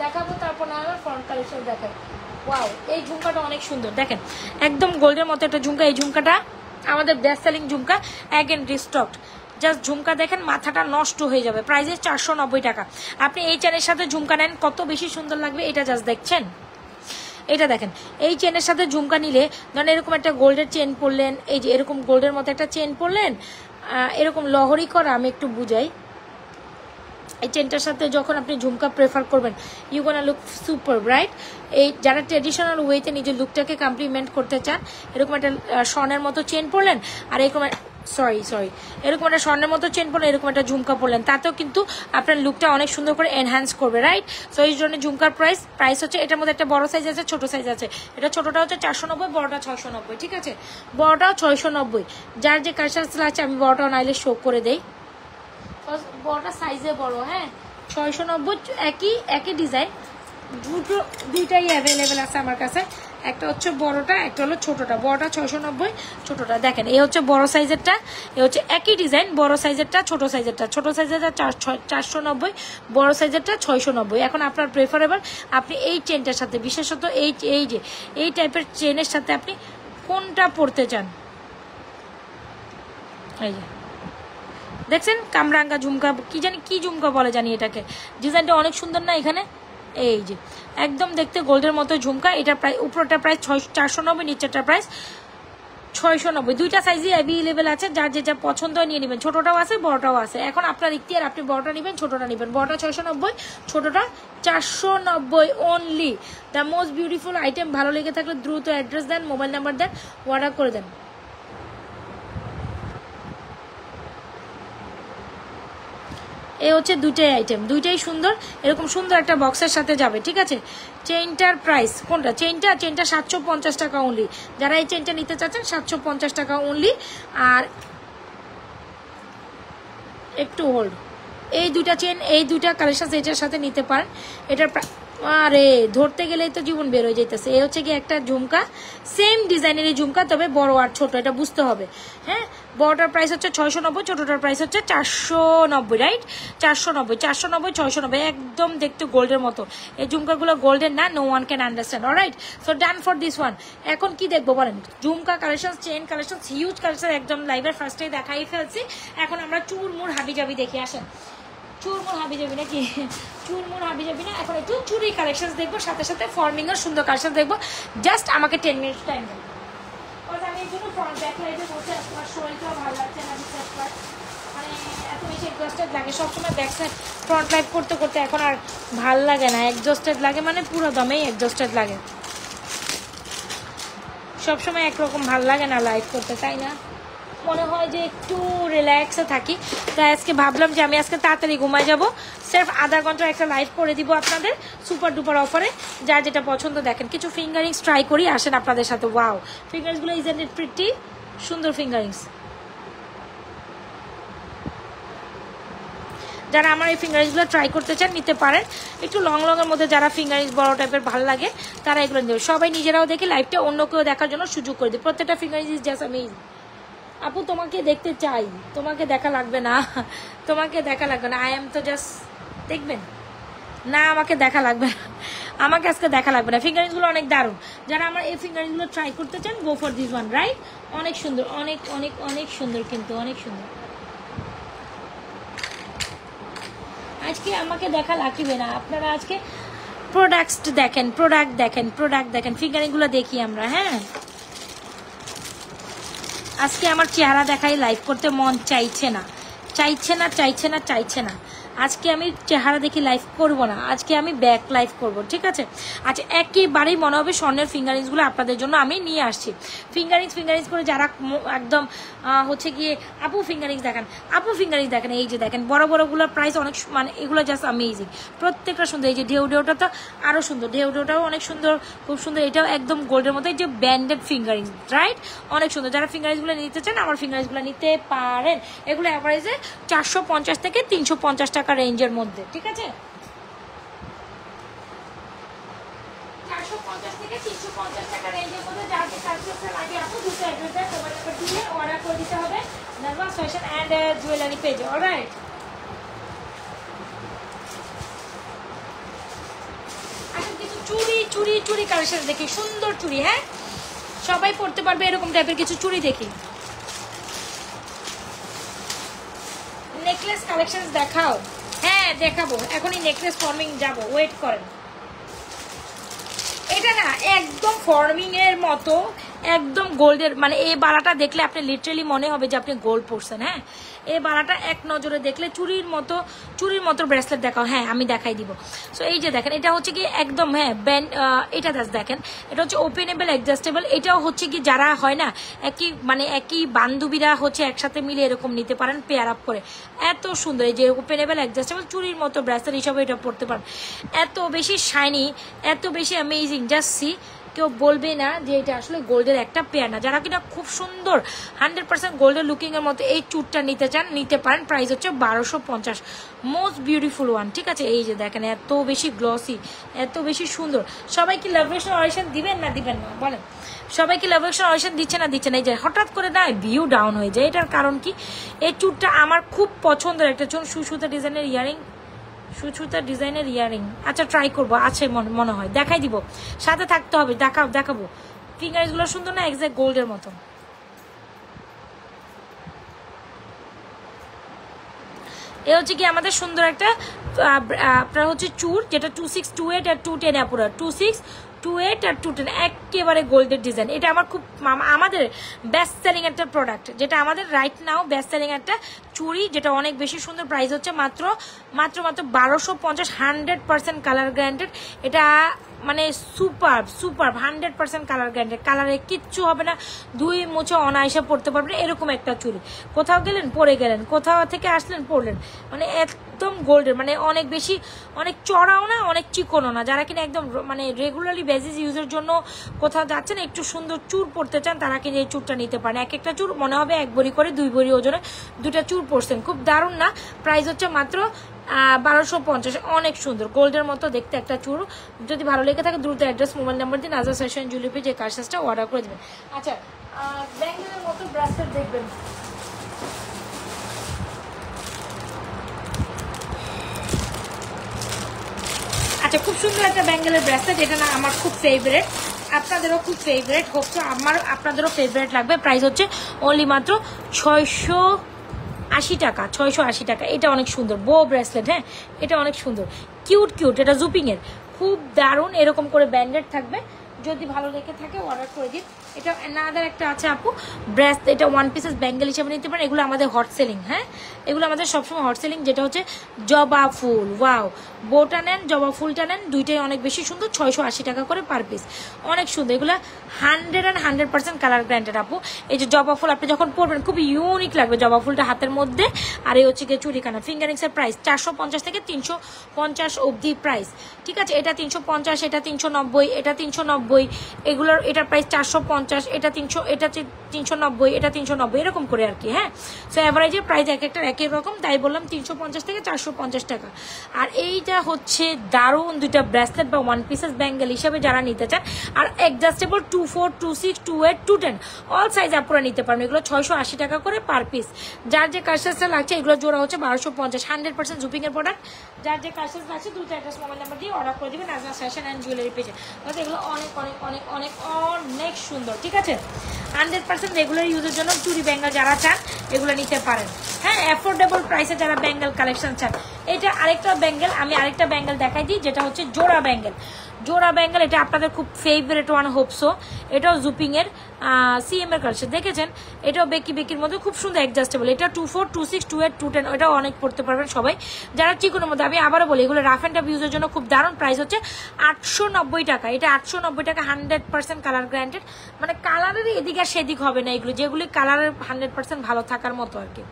দেখাবো, তারপর না আমার ফ্রন্ট কালেকশন দেখাই। ওয়াও, এই ঝুমকাটা অনেক সুন্দর, দেখেন একদম গোল্ডের মতো একটা ঝুমকা। এই ঝুমকাটা আমাদের বেস্ট সেলিং ঝুমকা, অ্যাগেন রিস্টকড। জাস্ট ঝুমকা দেখেন, মাথাটা নষ্ট হয়ে যাবে। প্রাইস 490 টাকা। আপনি এই চেনের সাথে ঝুমকা নেন, কত বেশি সুন্দর লাগবে। এটা জাস্ট দেখছেন, এটা দেখেন, এই চেনের সাথে ঝুমকা নিলে ধরেন এরকম একটা গোল্ডের চেন পরলেন, এই যে এরকম গোল্ডের মতো একটা চেন পরলেন, এরকম লহরি করা, আমি একটু বুঝাই। এই চেনটার সাথে যখন আপনি ঝুমকা প্রেফার করবেন, you gonna look super right. এই যারা ট্রেডিশনাল ওয়েতে নিজের লুকটাকে কমপ্লিমেন্ট করতে চান, এরকম একটা স্বর্ণের মতো চেন পরলেন, আর সরি এরকম একটা স্বর্ণের মতো চেন পরলেন, এরকম একটা ঝুমকা পরলেন, তাতেও কিন্তু আপনার লুকটা অনেক সুন্দর করে এনহ্যান্স করবে, রাইট? সো এই জন্য ঝুমকার প্রাইস হচ্ছে, এটার মধ্যে একটা বড় সাইজ আছে, ছোট সাইজ আছে। এটা ছোটটা হচ্ছে 490, বড়টা 690, ঠিক আছে? বড়টাও 690। যার যে কালার আছে আমি বড়টাও নাইলে শো করে দেই, বড়টা সাইজে বড়, হ্যাঁ 690, একই ডিজাইন, দুইটাই অ্যাভেলেবেল আছে আমার কাছে। একটা হচ্ছে বড়টা, একটা হলো ছোটটা। বড়টা 690, ছোটটা দেখেন এই হচ্ছে বড় সাইজেরটা, এই হচ্ছে একই ডিজাইন, বড় সাইজেরটা ছোট সাইজেরটা, ছোট সাইজেরটা 490, বড় সাইজেরটা 690। এখন আপনার প্রেফারেবল, আপনি এই চেনটার সাথে, বিশেষত এই টাইপের চেনের সাথে আপনি কোনটা পরতে চান। এই যে দেখছেন কামরাঙ্গা ঝুমকা, কি ঝুমকা বলে জানি এটাকে, ডিজাইনটা অনেক সুন্দর না? এখানে এই যে একদম দেখতে গোল্ডের মতো ঝুমকা। এটা প্রায় উপরটা প্রাইস 490, নিচেরটা প্রাইস 690। দুইটা সাইজই অ্যাভেলেবেল আছে, যার যেটা পছন্দ নিয়ে নেবেন। ছোটটাও আছে, বড়টাও আছে। এখন আপনার ইখতিয়ার, আপনি বড়টা নেবেন, ছোটটা নেবেন। বড়টা 690, ছোটটা 490 only. The most beautiful item. ভালো লেগে থাকলে দ্রুত অ্যাড্রেস দেন, মোবাইল নাম্বার দেন, অর্ডার করে দেন। এই হচ্ছে দুইটাই আইটেম, দুইটাই সুন্দর, এরকম সুন্দর একটা বক্সের সাথে যাবে, ঠিক আছে? চেইনটার প্রাইস কোনটা? চেইনটা 750 টাকা অনলি। যারা এই চেইনটা নিতে চাচ্ছেন 750 টাকা অনলি। আর একটু হোল্ড, এই দুইটা চেন, এই দুইটা কালেকশন এটার সাথে নিতে পারেন। এটার আরে ধরতে গেলেই তো জীবন বের হয়ে যাইতেছে। এই হচ্ছে কি একটা ঝুমকা, সেম ডিজাইনেরই ঝুমকা, তবে বড় আর ছোট, এটা বুঝতে হবে। হ্যাঁ, বড়টার প্রাইস হচ্ছে 690, ছোটটার প্রাইস হচ্ছে 490, রাইট? 490, 690, একদম দেখতে গোল্ডের মতো। এই ঝুমকাগুলো গোল্ডের না, no one can understand, alright? So done for this one. এখন কি দেখবো বলেন? Jhumka collection, chain collection, huge collection, একদম লাইভের ফার্স্টেই দেখাই ফেলছি। এখন আমরা চুরমুর হাবিজাবি দেখি, আসেন। চুরমুর হাবিজাবি নাকি? চুরমুর হাবিজাবি না, এখন একটু চুরি কালেকশন দেখবো, সাথে সাথে ফর্মিং এর সুন্দর কালেকশন দেখবো। জাস্ট আমাকে 10 মিনিট টাইম দেবো, আমি এই জন্য ফ্রন্ট ব্যাক লাইভে বসে আমার শরীরটাও ভালো লাগছে না, বিশ্বাস কর, মানে এত বেশি এক্সস্টেড লাগে সবসময় ব্যাক সাইড ফ্রন্ট লাইভ করতে করতে। এখন আর ভাল লাগে না, এক্সস্টেড লাগে, মানে পুরো দমেই এক্সস্টেড লাগে, সবসময় একরকম ভাল লাগে না লাইভ করতে, তাই না? মনে হয় যে একটু রিল্যাক্সে থাকি। তাই আজকে ভাবলাম যে আমি আজকে তাড়াতাড়ি ঘুমায় যাব, সির্ফ আধা ঘন্টার একটা লাইভ করে দিব আপনাদের সুপার ডুপার অফারে। যার যেটা পছন্দ দেখেন। কিছু ফিঙ্গারিংস ট্রাই করি, আসেন আপনাদের সাথে। ওয়াও, ফিঙ্গারিংসগুলো ইজ এন্ড ইট প্রিটি সুন্দর ফিঙ্গারিংস। যারা আমার এই ফিঙ্গারিংসগুলো ট্রাই করতে চান নিতে পারেন। একটু লং লংয়ের মধ্যে যারা ফিঙ্গারিংস বড় টাইপের ভালো লাগে তারা এগুলো নেবে। সবাই নিজেরাও দেখে লাইভটা অন্য কেউ দেখার জন্য সুযোগ করে দিই। প্রত্যেকটা ফিঙ্গারিংস ইজ জাস্ট অ্যামেজিং। আপু তোমাকে দেখতে চাই, তোমাকে দেখা লাগবে না, তোমাকে দেখা লাগবে না, আই এম তো জাস্ট দেখবেন না, আমাকে দেখা লাগবে না, আমাকে আজকে দেখা লাগবে না। ফিঙ্গারিংসগুলো অনেক দারুণ। যারা আমার এই ফিঙ্গারিংসগুলো ট্রাই করতে চান, go for this one, right? অনেক সুন্দর, অনেক অনেক অনেক সুন্দর, কিন্তু অনেক সুন্দর। আজকে আমাকে দেখা লাগবে না, আপনারা আজকে প্রোডাক্ট দেখেন, প্রোডাক্ট দেখেন, ফিঙ্গারিংগুলো দেখি আমরা। হ্যাঁ, আজকে আমার চেহারা দেখাই লাইভ করতে মন চাইছে না। আজকে আমি চেহারা দেখি লাইভ করব না, আজকে আমি ব্যাক লাইভ করব, ঠিক আছে? আচ্ছা, একেবারেই মনে হবে স্বর্ণের ফিঙ্গারিংসগুলো আপনাদের জন্য আমি নিয়ে আসছি। ফিঙ্গারিংস করে যারা একদম হচ্ছে গিয়ে আপু ফিঙ্গারিংস দেখেন, এই যে দেখেন বড় বড়গুলোর প্রাইস অনেক, মানে এগুলো জাস্ট অ্যামেজিং, প্রত্যেকটা সুন্দর। এই যে ঢেউটা তো আরও সুন্দর, ঢেউটাও অনেক সুন্দর, খুব সুন্দর। এটাও একদম গোল্ডের মতো, এই যে ব্যান্ডেড ফিঙ্গারিংস, রাইট? অনেক সুন্দর। যারা ফিঙ্গারিংসগুলো নিতে চান আমার ফিঙ্গারিংসগুলো নিতে পারেন। এগুলো অ্যাভারেজে 450 থেকে 350 টাকা রেঞ্জের মধ্যে, ঠিক আছে? 450 থেকে 350 টাকা রেঞ্জের মধ্যে। যার যে কালেকশন লাগে আপু দুটো অ্যাড্রেসে মোবাইল নাম্বার দিয়ে অর্ডার করে দিতে হবে নাজমা ফ্যাশন অ্যান্ড জুয়েলারি পেজে, অলরাইট? আচ্ছা, কিছু চুরি কালেকশন দেখি, সুন্দর চুড়ি। হ্যাঁ, সবাই পড়তে পারবে এরকম টাইপের কিছু চুড়ি দেখি। নেকলেস কালেকশন দেখাও। হ্যাঁ, দেখাবো, এখনই নেকলেস ফর্মিং যাব, ওয়েট করেন। এটা না একদম ফর্মিং এর মতো, একদম গোল্ডের, মানে এই বালাটা দেখলে আপনি লিটারালি মনে হবে যে আপনি গোল্ড পরছেন। হ্যাঁ, এই বালাটা এক নজরে দেখলে চুরির মতো ব্রেসলেট দেখাও। হ্যাঁ, আমি দেখাই দিব। সো এই যে দেখেন, এটা হচ্ছে কি একদম, হ্যাঁ ব্যান্ড, এটা দেখেন, এটা হচ্ছে ওপেনেবল অ্যাডজাস্টেবল। এটাও হচ্ছে কি যারা হয় না একই বান্ধবীরা হচ্ছে একসাথে মিলে এরকম নিতে পারেন পেয়ার আপ করে। এত সুন্দর এই যে ওপেনেবল অ্যাডজাস্টেবল চুরির মতো ব্রেসলেট হিসাবে এটা পড়তে পারেন। এত বেশি শাইনি, এত বেশি অ্যামেজিং, জাস্ট সি। কেউ বলবে না যে এটা আসলে গোল্ডের একটা পেয়ার না। যারা কিনা খুব সুন্দর 100% গোল্ডের লুকিং এর মতো এই চুটটা নিতে চান, নিতে পারেন। প্রাইস হচ্ছে 1250, মোস্ট বিউটিফুল ওয়ান। ঠিক আছে, এই যে দেখেন এত বেশি গ্লসি, এত বেশি সুন্দর। সবাই কি লাভ রেশন অরিশন দিবেন না দিবেন না বলেন? সবাই কি লাভ রেশন অরিশন দিচ্ছে না দিচ্ছে না? এই যে হঠাৎ করে না ভিউ ডাউন হয়ে যায়, এটার কারণ কি? এই চুটটা আমার খুব পছন্দের একটা চুন, সুসুতা ডিজাইনের ইয়ারিং, সুচুতা ডিজাইনের ইয়ারিং। আচ্ছা ট্রাই করবো, আছে মনে হয়, দেখাই দিব, সাথে থাকতে হবে, দেখাবো। ফিঙ্গার্স গুলো সুন্দর না, এক্সাক্ট গোল্ডের মতো। এ হচ্ছে কি আমাদের সুন্দর একটা আপনার হচ্ছে চুর, যেটা 2628 আর 210 আপুরা, 2628 আর 210 একেবারে গোল্ডের ডিজাইন। এটা আমার খুব আমাদের বেস্ট সেলিং একটা প্রোডাক্ট, যেটা আমাদের রাইট নাও বেস্ট সেলিং একটা চুড়ি, যেটা অনেক বেশি সুন্দর। প্রাইস হচ্ছে মাত্র 1250, 100% কালার গ্যারান্টেড। এটা মানে সুপার 100% কালার গ্যারান্টেড, কালারে কিচ্ছু হবে না, দুই মুছে অনায়াসে পড়তে পারবেন। এরকম একটা চুড়ি, কোথাও গেলেন পরে গেলেন, কোথাও থেকে আসলেন পরলেন, মানে একদম গোল্ডের, মানে অনেক চড়াও না, অনেক চিকনও না। যারা কিনা একদম মানে রেগুলারলি বেসিস ইউজের জন্য কোথাও যাচ্ছেন, একটু সুন্দর চুর পড়তে চান, তারা কিন্তু এই চুরটা নিতে পারেন। এক একটা চুর মনে হবে 1 ভরি করে, 2 ভরি ওজনে দুটা চুর পড়ছেন, খুব দারুণ না? প্রাইস হচ্ছে মাত্র 1250, অনেক সুন্দর গোল্ডের মতো দেখতে একটা চুর। যদি ভালো লেগে থাকে দ্রুত অ্যাড্রেস, মোবাইল নাম্বার দিন, নাজা ফ্যাশন জুয়েলারি পেজে কার্সাসটা অর্ডার করে দেবেন। আচ্ছা, ব্যাঙ্গেলের মতো ব্রেসলেট দেখবেন। আচ্ছা, খুব সুন্দর একটা ব্যাঙ্গেলের ব্রেসলেট, এটা না আমার খুব ফেভারিট, আপনাদেরও খুব ফেভারিট হোক, তো আপনাদেরও ফেভারিট লাগবে। প্রাইস হচ্ছে অনলি মাত্র 680 টাকা, 680 টাকা। এটা অনেক সুন্দর বো ব্রেসলেট। হ্যাঁ, এটা অনেক সুন্দর, কিউট, এটা জুপিং এর, খুব দারুণ। এরকম করে ব্যান্ডেড থাকবে, যদি ভালো লেগে থাকে অর্ডার করে দিন। এটা নাদার একটা আছে আপু ব্রেস, এটা 1 পিসেস ব্যাঙ্গেল হিসেবে নিতে পারেন। এগুলো আমাদের হট সেলিং। হ্যাঁ, এগুলো আমাদের সবসময় হট সেলিং, যেটা হচ্ছে জবা ফুল। ওয়াও, বোটা নেন, জবা ফুলটা নেন, দুইটাই অনেক বেশি সুন্দর। 680 টাকা করে পার পিস, অনেক সুন্দর। এগুলো 100% কালার গ্যারান্টেড আপু। এই যে জবা ফুল আপনি যখন পরবেন খুব ইউনিক লাগবে জবা ফুলটা হাতের মধ্যে। আর এই হচ্ছে গিয়ে চুরিখানা ফিঙ্গারিংস এর প্রাইস 450 থেকে 350 অবধি প্রাইস। ঠিক আছে, এটা 350, এটা 390, এটা 390, এগুলোর এটার প্রাইস 450, এটা 300, এটা 390, এটা 390, এরকম করে আর কি। হ্যাঁ, সো এভারেজে প্রাইস এক একটা একই রকম, তাই বললাম 350 থেকে 450 টাকা। আর এইটা হচ্ছে দারুণ দুইটা ব্রেসলেট বা 1 পিসেস ব্যাঙ্গেল হিসাবে যারা নিতে চান, আর অ্যাডজাস্টেবল 24, 26, 28, 210 অল সাইজ আপনারা নিতে পারবেন। এগুলো 680 টাকা করে পার পিস। যার যে কার্সাসটা লাগছে, এগুলো জোড়া হচ্ছে 1250, 100% জুপিং এর প্রোডাক্ট। যার যে কার্সাস লাগছে দ্রুত অ্যাড্রেস, মোবাইল নাম্বার দিয়ে অর্ডার করে দিবেন নাজমা ফ্যাশন অ্যান্ড জুয়েলারি পেজে। এগুলো অনেক অনেক অনেক অনেক অনেক সুন্দর। ঠিক আছে, 100% রেগুলার ইউজের জন্য চুরি ব্যাঙ্গেল যারা চান এগুলো নিতে পারেন। হ্যাঁ, অ্যাফোর্ডেবল প্রাইসে যারা ব্যাঙ্গেল কালেকশন চান। এটা আরেকটা ব্যাঙ্গেল, আমি আরেকটা ব্যাঙ্গেল দেখাই দিই, যেটা হচ্ছে জোড়া ব্যাঙ্গেল। এটা আপনাদের খুব ফেভারিট ওয়ান হোপসো। এটাও জুপিং এর সিএম এর কাছে দেখেছেন, এটাও বেকির মধ্যে খুব সুন্দর অ্যাডজাস্টেবল। এটা 24, 26, 28, 210, এটাও অনেক পড়তে পারবেন সবাই যারা চিকনের মধ্যে। আমি আবারও বলি, এগুলো রাফ অ্যান্ড টাফ ইউজের জন্য খুব দারুণ। প্রাইস হচ্ছে 890 টাকা। এটা 890 টাকা, 100% কালার গ্যারান্টেড, মানে কালারের এদিক আর সেদিক হবে না। এগুলো যেগুলি কালারের 100% ভালো থাকার মতো আর কি।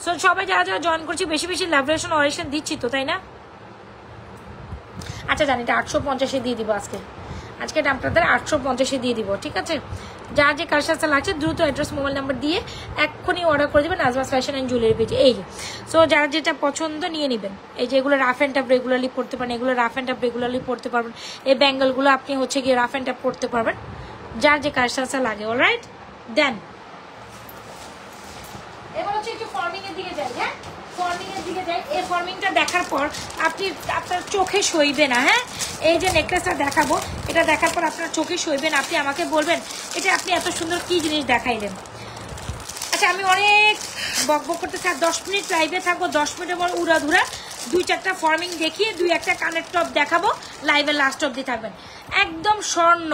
সো সবাই যারা জয়েন করছি, বেশি বেশি লাভরেশন অরেশন দিচ্ছি তো, তাই না? আচ্ছা, জানি এটা 850 দিয়ে দিব আজকে এটা আপনাদের 850 দিয়ে দিব। ঠিক আছে, যার যে কার্সাসটা লাগছে দ্রুত অ্যাড্রেস, মোবাইল নাম্বার দিয়ে এক্ষুনি অর্ডার করে দেবেন নাজমাস ফ্যাশন অ্যান্ড জুয়েলারি পেজে। এই সো যার যেটা পছন্দ নিয়ে নেবেন। এই যে এগুলো রাফ অ্যান্ড টাফ রেগুলারলি পড়তে পারেন, এগুলো রাফ অ্যান্ড টাফ রেগুলারলি পড়তে পারবেন। এই ব্যাঙ্গেলগুলো আপনি হচ্ছে গিয়ে রাফ অ্যান্ড টাফ পড়তে পারবেন, যার যে কার্সাসটা লাগে। অলরাইট, দেন এবার হচ্ছে একটু ফর্মিং এর দিকে যাই। হ্যাঁ, ফর্মিং এর দিকে যাই। এই ফর্মিংটা দেখার পর আপনার চোখে সইবে না। হ্যাঁ, এই যে নেকলেসটা দেখাবো, এটা দেখার পর আপনার চোখে সইবেন, আপনি আমাকে বলবেন এটা আপনি এত সুন্দর কি জিনিস দেখাইলেন। আচ্ছা, আমি অনেক বকবক করতে চাই, 10 মিনিট লাইভে থাকবো, 10 মিনিটের পর উড়াধুরা 2-4টা ফর্মিং দেখিয়ে 2-1টা কানের টপ দেখাবো, লাইভের লাস্ট অব্দি থাকবেন। একদম স্বর্ণ,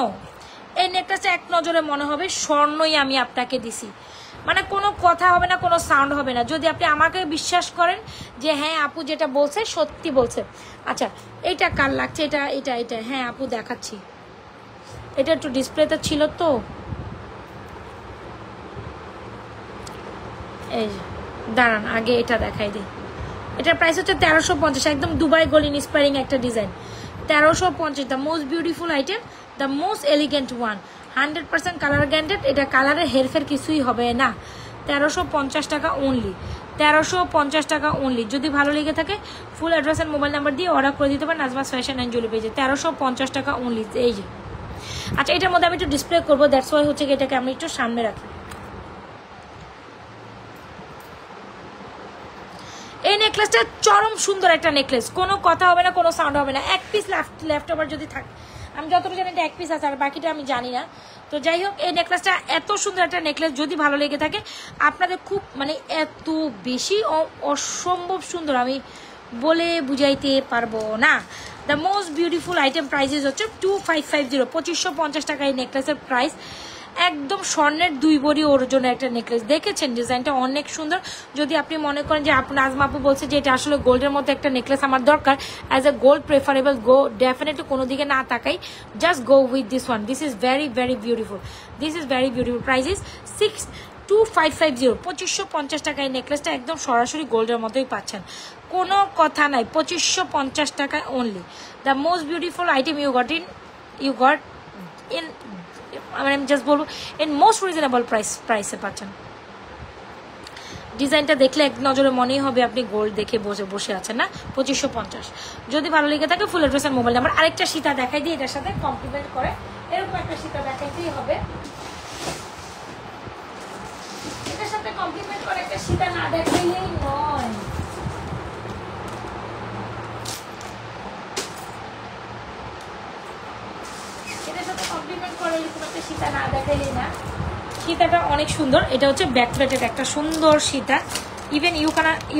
এই নেকলেসটা এক নজরে মনে হবে স্বর্ণই আমি আপনাকে দিছি, মানে কোনো কথা হবে না, কোনো সাউন্ড হবে না, যদি আপনি আমাকে বিশ্বাস করেন যে হ্যাঁ আপু যেটা বলছে সত্যি বলছে। আচ্ছা এইটা কার লাগছে? এটা এটা এটা হ্যাঁ আপু দেখাচ্ছি, এটা একটু ডিসপ্লেতে ছিল তো, এই দাঁড়ান আগে এটা দেখাই দিই। এটার প্রাইস হচ্ছে 1350, একদম দুবাই গোল্ড ইন্সপায়ারিং একটা design. 1350, the most beautiful item, the most elegant one, 100% colour guaranteed. এটা কালারের হেরফের কিছুই হবে না। 1350 টাকা অনলি, 1350 টাকা অনলি। যদি ভালো লেগে থাকে full address and mobile number দিয়ে অর্ডার করে দিতে পারেন নাজমাস ফ্যাশন অ্যান্ড জুয়েলারি পেজে। 1350 টাকা অনলি। এই যে আচ্ছা এটার মধ্যে আমি একটু ডিসপ্লে করবো, দ্যাটস ওয়াই হচ্ছে কি এটাকে আমি একটু সামনে রাখি। এই নেকলেসটা চরম সুন্দর একটা নেকলেস, কোনো কথা হবে না, কোনো সাউন্ড হবে না। এক পিস লেফট ওভার যদি থাকে, আমি যতটুকু জানি এটা এক পিস আছে, আর বাকিটা আমি জানি না। তো যাই হোক এই নেকলেসটা এত সুন্দর একটা নেকলেস, যদি ভালো লেগে থাকে আপনাদের খুব মানে এত বেশি অসম্ভব সুন্দর, আমি বলে বুঝাইতে পারবো না। The most beautiful item prices হচ্ছে 2550, 2550 টাকা এই নেকলেসের প্রাইস। একদম স্বর্ণের 2 ভরি ওজনের একটা নেকলেস। দেখেছেন ডিজাইনটা অনেক সুন্দর। যদি আপনি মনে করেন যে আপনার নাজমা আপু বলছে যে এটা আসলে গোল্ডের মতো একটা নেকলেস আমার দরকার, as a gold preferable, go definitely কোনো দিকে না তাকাই, just go with this one. This is very very beautiful, this is very beautiful. Price is 2550, 2550 টাকা এই নেকলেসটা একদম সরাসরি গোল্ডের মতোই পাচ্ছেন, কোনো কথা নাই। 2550 টাকায় only. The most beautiful item you got in আমি জাস্ট বলবো ইন মোস্ট রিজনেবল প্রাইসে পাচ্ছেন। ডিজাইনটা দেখলে এক নজরে মনেই হবে আপনি গোল্ড দেখে বসে আছেন না। 2550। যদি ভালো লেগে থাকে ফুল অ্যাড্রেস আর মোবাইল নাম্বার। আরেকটা সীতা দেখাই দিই, এটার সাথে কমপ্লিমেন্ট করে এরকম একটা সীতা দেখাইতেই হবে। এটার সাথে কমপ্লিমেন্ট করে একটা সীতা না দেখাইলেই নয়। সীতা না দেখাইলেই না। সীতাটা অনেক সুন্দর, এটা হচ্ছে ব্যাক প্লেটেড একটা সুন্দর সীতা। Even you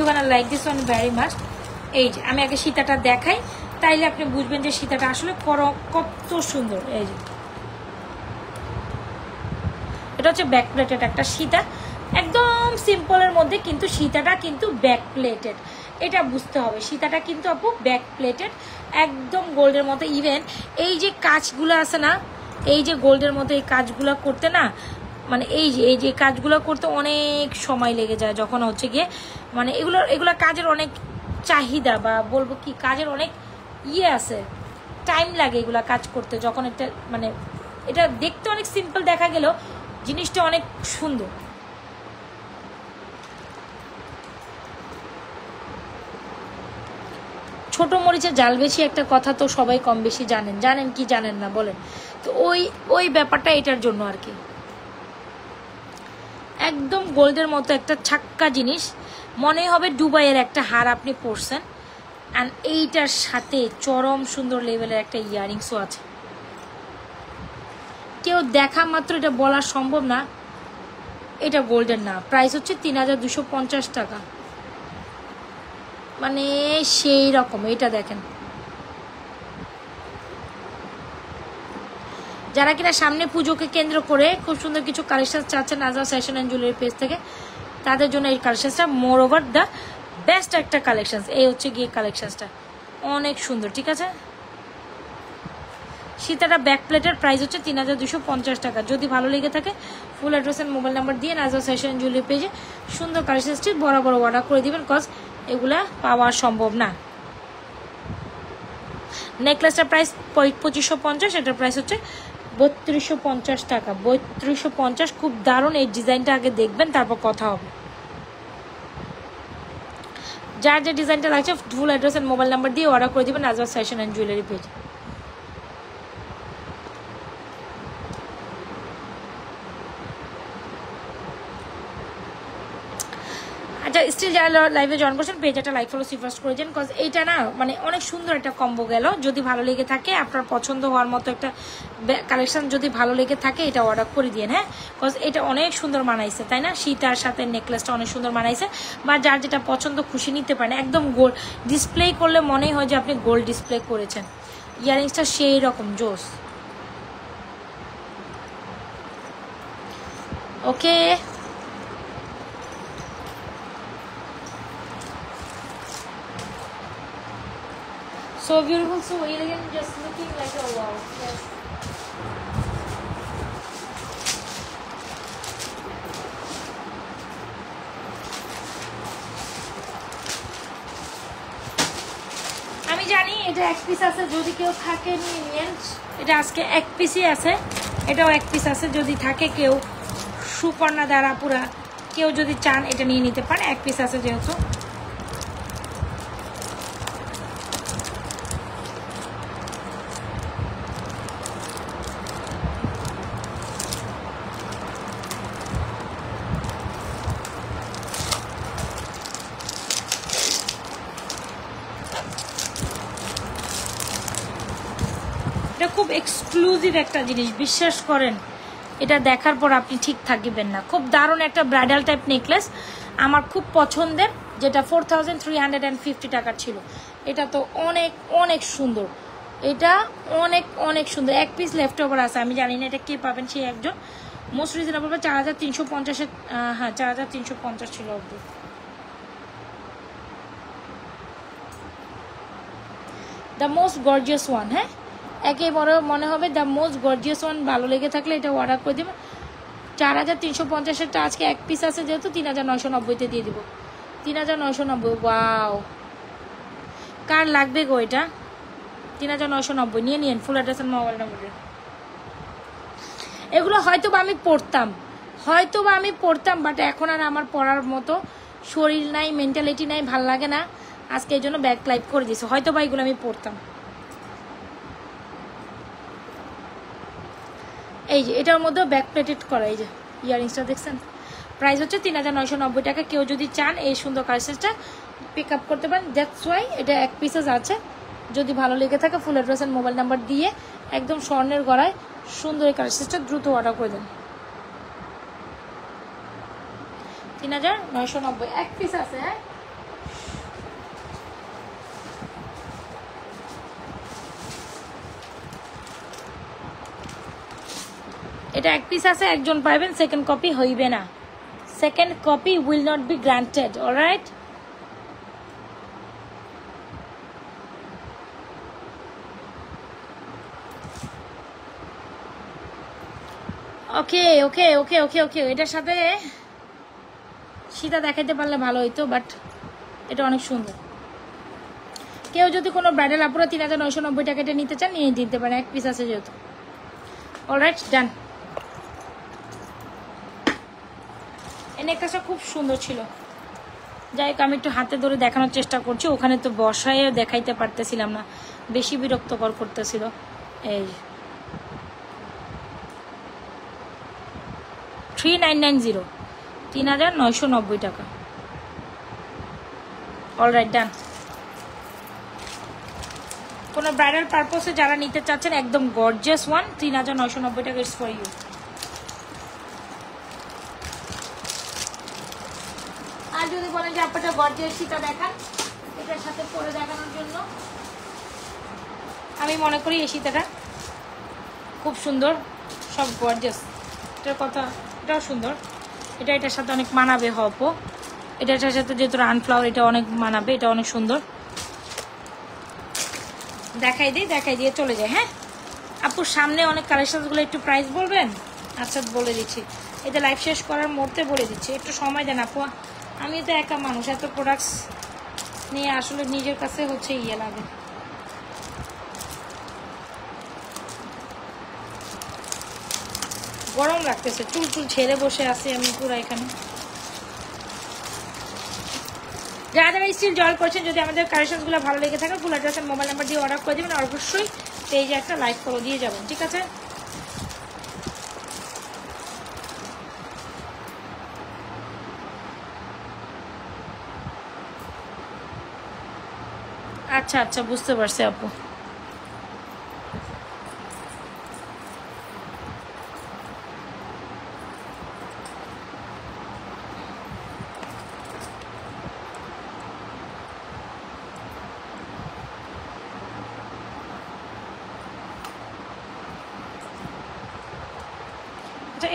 can like this one very much. এই যে আমি আগে সীতাটা দেখাই, তাইলে আপনি বুঝবেন যে সীতাটা আসলে কত সুন্দর। এই যে এটা হচ্ছে ব্যাক প্লেটেড একটা সীতা, একদম সিম্পলের মধ্যে, কিন্তু সীতাটা কিন্তু ব্যাক প্লেটেড, এটা বুঝতে হবে। সীতাটা কিন্তু আপু ব্যাক প্লেটেড, একদম গোল্ডের মতো। ইভেন এই যে কাজগুলো আছে না, এই যে গোল্ডের মতো এই কাজগুলো করতে না, মানে এই যে কাজগুলো করতে অনেক সময় লেগে যায়, যখন হচ্ছে গিয়ে মানে এগুলো কাজের অনেক চাহিদা, বা বলবো কি কাজের অনেক আছে, টাইম লাগে এগুলা কাজ করতে। যখন একটা মানে এটা দেখতে অনেক সিম্পল দেখা গেলেও জিনিসটা অনেক সুন্দর। ছোট মরিচের জাল বেশি একটা কথা তো সবাই কম বেশি জানেন কি জানেন না বলেন? তো ওই ব্যাপারটা এটার জন্য আর কি। একদম গোল্ডের মতো একটা ছাক্কা জিনিস, মনে হবে দুবাইয়ের একটা হার আপনি পরছেন। অ্যান্ড এইটার সাথে চরম সুন্দর লেভেলের একটা ইয়ারিংসও আছে। কেউ দেখা মাত্র এটা বলা সম্ভব না এটা গোল্ডের না। প্রাইস হচ্ছে 3250 টাকা, মানে সেই রকম। এটা দেখেন, যারা কিনা সামনে পুজোকে কেন্দ্র করে খুব সুন্দর কিছু কালেকশন চাচ্ছেন Najma fashion and jewellery page থেকে, তাদের জন্য এই কালেকশনটা মোর ওভার দ্য বেস্ট একটা কালেকশন। এই হচ্ছে গিয়ে কালেকশনটা অনেক সুন্দর, ঠিক আছে। সীতাটা ব্যাক প্লেটের প্রাইস হচ্ছে 3250 টাকা। যদি ভালো লেগে থাকে full address and mobile number দিয়ে নাজমা ফ্যাশন জুয়েলারি পেজে সুন্দর কালেকশনটি বরাবর অর্ডার করে দিবেন, কজ এগুলা পাওয়া সম্ভব না। নেকলেসটার প্রাইস 2550, এটার প্রাইস হচ্ছে 3250 টাকা। 3250, খুব দারুণ। এই ডিজাইনটা আগে দেখবেন, তারপর কথা হবে। যার যে ডিজাইনটা লাগছে full address and mobile number দিয়ে অর্ডার করে দিবেন Najma fashion and jewellery page. আচ্ছা, স্টিল যারা লাইভে জয়েন করছেন পেজ একটা লাইক ফলো সিফার্স্ট করে দেন, কজ এইটা না মানে অনেক সুন্দর একটা কম্বো গেল। যদি ভালো লেগে থাকে, আপনার পছন্দ হওয়ার মতো একটা কালেকশন যদি ভালো লেগে থাকে, এটা অর্ডার করে দিন। হ্যাঁ, কজ এটা অনেক সুন্দর মানাইছে, তাই না? সীতার সাথে নেকলেসটা অনেক সুন্দর মানাইছে। বা যার যেটা পছন্দ খুশি নিতে পারেন। একদম গোল্ড ডিসপ্লে করলে মনেই হয় যে আপনি গোল্ড ডিসপ্লে করেছেন। ইয়ারিংসটা সেই রকম জোস। ওকে, so beautiful, so elegant, just looking like a wow. Yes. আমি জানি এটা এক পিস আছে, যদি কেউ থাকে নিয়ে নিন। এটা আজকে এক পিসই আছে, এটাও এক পিস আছে, যদি থাকে কেউ সুকন্যা দ্বারা পুরা কেউ যদি চান এটা নিয়ে নিতে পারে, এক পিস আছে যেহেতু। এটা খুব এক্সক্লুসিভ একটা জিনিস, বিশ্বাস করেন এটা দেখার পর আপনি ঠিক থাকবেন না। খুব দারুণ একটা ব্রাইডাল টাইপ নেকলেস, আমার খুব পছন্দের, যেটা 4350 টাকার ছিল। এটা তো অনেক অনেক সুন্দর, এটা অনেক অনেক সুন্দর। এক পিস লেফট ওভার আছে, আমি জানি না এটা কে পাবেন, সেই একজন। মোস্ট রিজনেবল 4350, হ্যাঁ 4350 ছিল অবধি। দ্য মোস্ট গর্জিয়াস ওয়ান, হ্যাঁ একেবারে মনে হবে দ্য মোস্ট গর্জিয়াস ওয়ান। ভালো লেগে থাকলে এটা অর্ডার করে দেবেন। 4350-এরটা আজকে এক পিস আছে যেহেতু 3990-তে দিয়ে দিব। 3990, ওয়াও, কার লাগবে গো এটা? 3990 নিয়ে নিন, ফুল অ্যাড্রেস আর মোবাইল নাম্বার। এগুলো হয়তো বা আমি পড়তাম, বাট এখন আর আমার পড়ার মতো শরীর নাই, মেন্টালিটি নাই, ভাল লাগে না আজকে, এই জন্য ব্যাক লাইভ করে দিয়েছে। হয়তো বা এগুলো আমি পড়তাম। এই যে এটার মধ্যেও ব্যাক প্লেটেড করা, এই যে ইয়ারিংসটা দেখছেন, প্রাইস হচ্ছে 3990 টাকা। কেউ যদি চান এই সুন্দর কালেকশনটা পিক আপ করতে পারেন। দ্যাটস ওয়াই এটা এক পিসেস আছে, যদি ভালো লেগে থাকে ফুল অ্যাড্রেস আর মোবাইল নাম্বার দিয়ে একদম স্বর্ণের গড়ায় সুন্দর এই কালেকশনটা দ্রুত অর্ডার করে দেন। 3990 এক পিস আছে। হ্যাঁ এটা এক পিস আছে, একজন পাবেন, সেকেন্ড কপি হইবে না, second copy will not be granted. Alright, okay okay okay okay okay এটার সাথে সীতা দেখাইতে পারলে ভালো হইতো, বাট এটা অনেক সুন্দর। কেউ যদি কোনো ব্রাইডাল আপুরা 3990 টাকা এটা নিতে চান নিয়ে দিতে পারেন, এক পিস আছে যেহেতু। অলরাইট, ডান। এই নেকলেসটা খুব সুন্দর ছিল। যাই হোক, আমি একটু হাতে ধরে দেখানোর চেষ্টা করছি, ওখানে তো বসায় দেখাইতে পারতেছিলাম না, বেশি বিরক্তকর করতেছিল। এই 3990, 3990 টাকা। অলরাইট, ডান। কোনো ব্রাইডাল পারপসে যারা নিতে চাচ্ছেন একদম গর্জিয়াস ওয়ান, 3990 টাকা, ইটস ফর ইউ। আর যদি বলেন যে আপনারা গর্জিয়াস সীতা দেখান এটার সাথে পরে দেখানোর জন্য, আমি মনে করি এই সীতাটা খুব সুন্দর, সব গর্জিয়াস। এটার কথা, এটাও সুন্দর, এটার সাথে অনেক মানাবে। হপো এটার সাথে যেহেতু আনফ্লাওয়ার, এটা অনেক মানাবে, এটা অনেক সুন্দর। দেখাই দিয়ে চলে যায়। হ্যাঁ আপুর সামনে অনেক কালেকশনগুলো, একটু প্রাইস বলবেন? আচ্ছা বলে দিচ্ছি, এটা লাইভ শেষ করার মুহূর্তে বলে দিচ্ছি, একটু সময় দেন আপু। আমি তো একা মানুষ, এত প্রোডাক্টস নিয়ে আসলে নিজের কাছে হচ্ছে ইয়ে লাগে। গরম লাগতেছে, চুল ছেড়ে বসে আছি আমি পুরো এখানে। যারা যারা স্টিল জয়েন করছেন, যদি আমাদের কালেকশনগুলো ভালো লেগে থাকে ফুল অ্যাড্রেস আর মোবাইল নাম্বার দিয়ে অর্ডার করে দেবেন, অবশ্যই পেজে একটা লাইক ফলো দিয়ে যাবেন, ঠিক আছে? আচ্ছা আচ্ছা, বুঝতে পারছি আপু।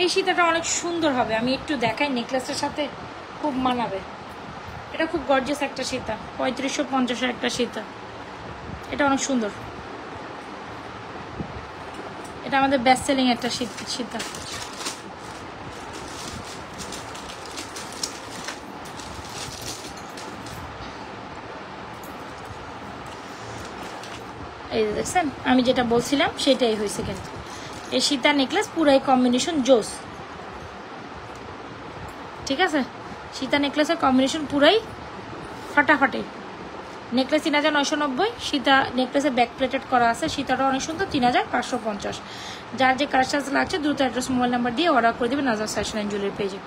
এই সীতাটা অনেক সুন্দর হবে, আমি একটু দেখাই, নেকলেসের সাথে খুব মানাবে। এটা খুব গর্জিয়াস একটা সীতা, 3550 একটা সীতা, এটা অনেক সুন্দর। এটা আমাদের বেস্ট সেলিং একটা সীতা। এই দেখছেন আমি যেটা বলছিলাম সেটাই হয়েছে, কিন্তু এই সীতা নেকলেস পুরাই কম্বিনেশন জোস, ঠিক আছে? সীতা নেকলেসের কম্বিনেশন পুরাই ফাটাফাটি। নেকলেস 3990, সীতা নেকলেসে ব্যাক প্লেটেড করা আছে, সীতাটা অনেক সুন্দর, 3550। যার যে কালার লাগছে দ্রুত অ্যাড্রেস মোবাইল নাম্বার দিয়ে অর্ডার করে দেবেন নাজার ফ্যাশন এন্ড জুয়েলারি পেজে।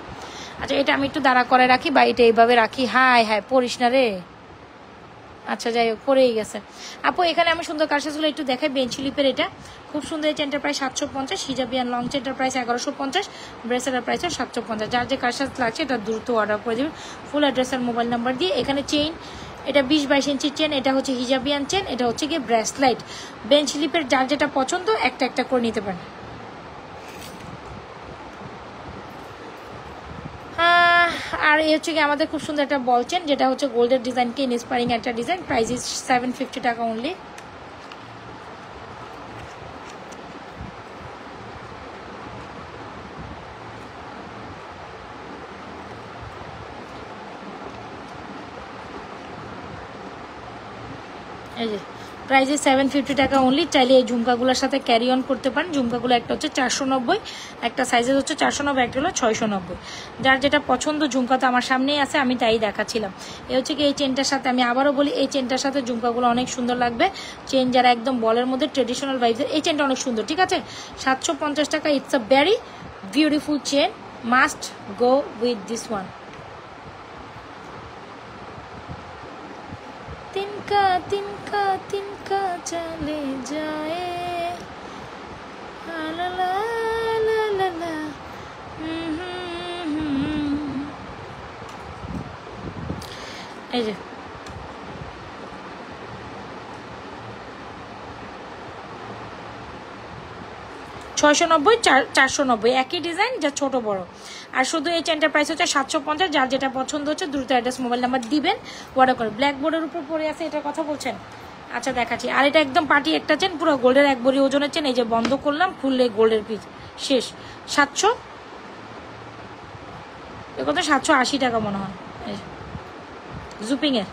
আচ্ছা এটা আমি একটু দাঁড়া করে রাখি বা এটা এইভাবে রাখি। হাই হাই পড়িস না রে। আচ্ছা যাই হোক, পরেই গেছে আপু। এখানে আমি সুন্দর কারসাজগুলো একটু দেখাই। বেঞ্চিলিপের এটা খুব সুন্দর, এই চেনটার প্রাইস 750, হিজাবিয়ান লং চেনটার প্রাইস 1150, ব্রেসলেটের প্রাইস 750। যার যে কারসাজ লাগছে এটা দ্রুত অর্ডার করে দেবেন ফুল অ্যাড্রেস আর মোবাইল নাম্বার দিয়ে। এখানে চেইন, এটা 20-22 ইঞ্চির চেন, এটা হচ্ছে হিজাবিয়ান চেন, এটা হচ্ছে গিয়ে ব্রেসলাইট। বেঞ্চিলিপের যার যেটা পছন্দ একটা একটা করে নিতে পারেন। আর এই হচ্ছে কি আমাদের খুব সুন্দর একটা বল চেন, যেটা হচ্ছে গোল্ডের ডিজাইনকে ইন্সপায়ারিং একটা ডিজাইন, প্রাইস ইজ 750 টাকা অনলি। এই যে প্রাইস ইজ 750 টাকা অনলি। চাইলে এই ঝুমকাগুলোর সাথে ক্যারি অন করতে পারেন। ঝুমকাগুলো একটা হচ্ছে 490, একটা সাইজের হচ্ছে 490, একটা হলো 690। যার যেটা পছন্দ, ঝুমকা তো আমার সামনেই আছে, আমি তাই দেখাচ্ছিলাম। এই হচ্ছে কি এই চেনটার সাথে, আমি আবারও বলি এই চেনটার সাথে ঝুমকাগুলো অনেক সুন্দর লাগবে। চেন যারা একদম বলের মধ্যে ট্রেডিশনাল ভাইবসের, এই চেনটা অনেক সুন্দর, ঠিক আছে? 750 টাকা। It's a very beautiful chain, must go with this one. तिनका तिनका तिनका चले जाए ला ला ला ला ला। এই যে 690, 490 একই ডিজাইন, যা ছোট বড়। আর শুধু এই চেনটার প্রাইস হচ্ছে 750। যার যেটা পছন্দ হচ্ছে দ্রুত অ্যাড্রেস মোবাইল নাম্বার দিবেন, অর্ডার করে। ব্ল্যাক বোর্ডের উপর পড়ে আছে, এটার কথা বলছেন? আচ্ছা দেখাচ্ছি। আর এটা একদম পার্টি একটা চেন, পুরো গোল্ডের 1 ভরি ওজনের চেন। এই যে বন্ধ করলাম, খুললে গোল্ডের পিস শেষ। 700 এ কত, 780 টাকা মনে হয় জুপিংয়ের।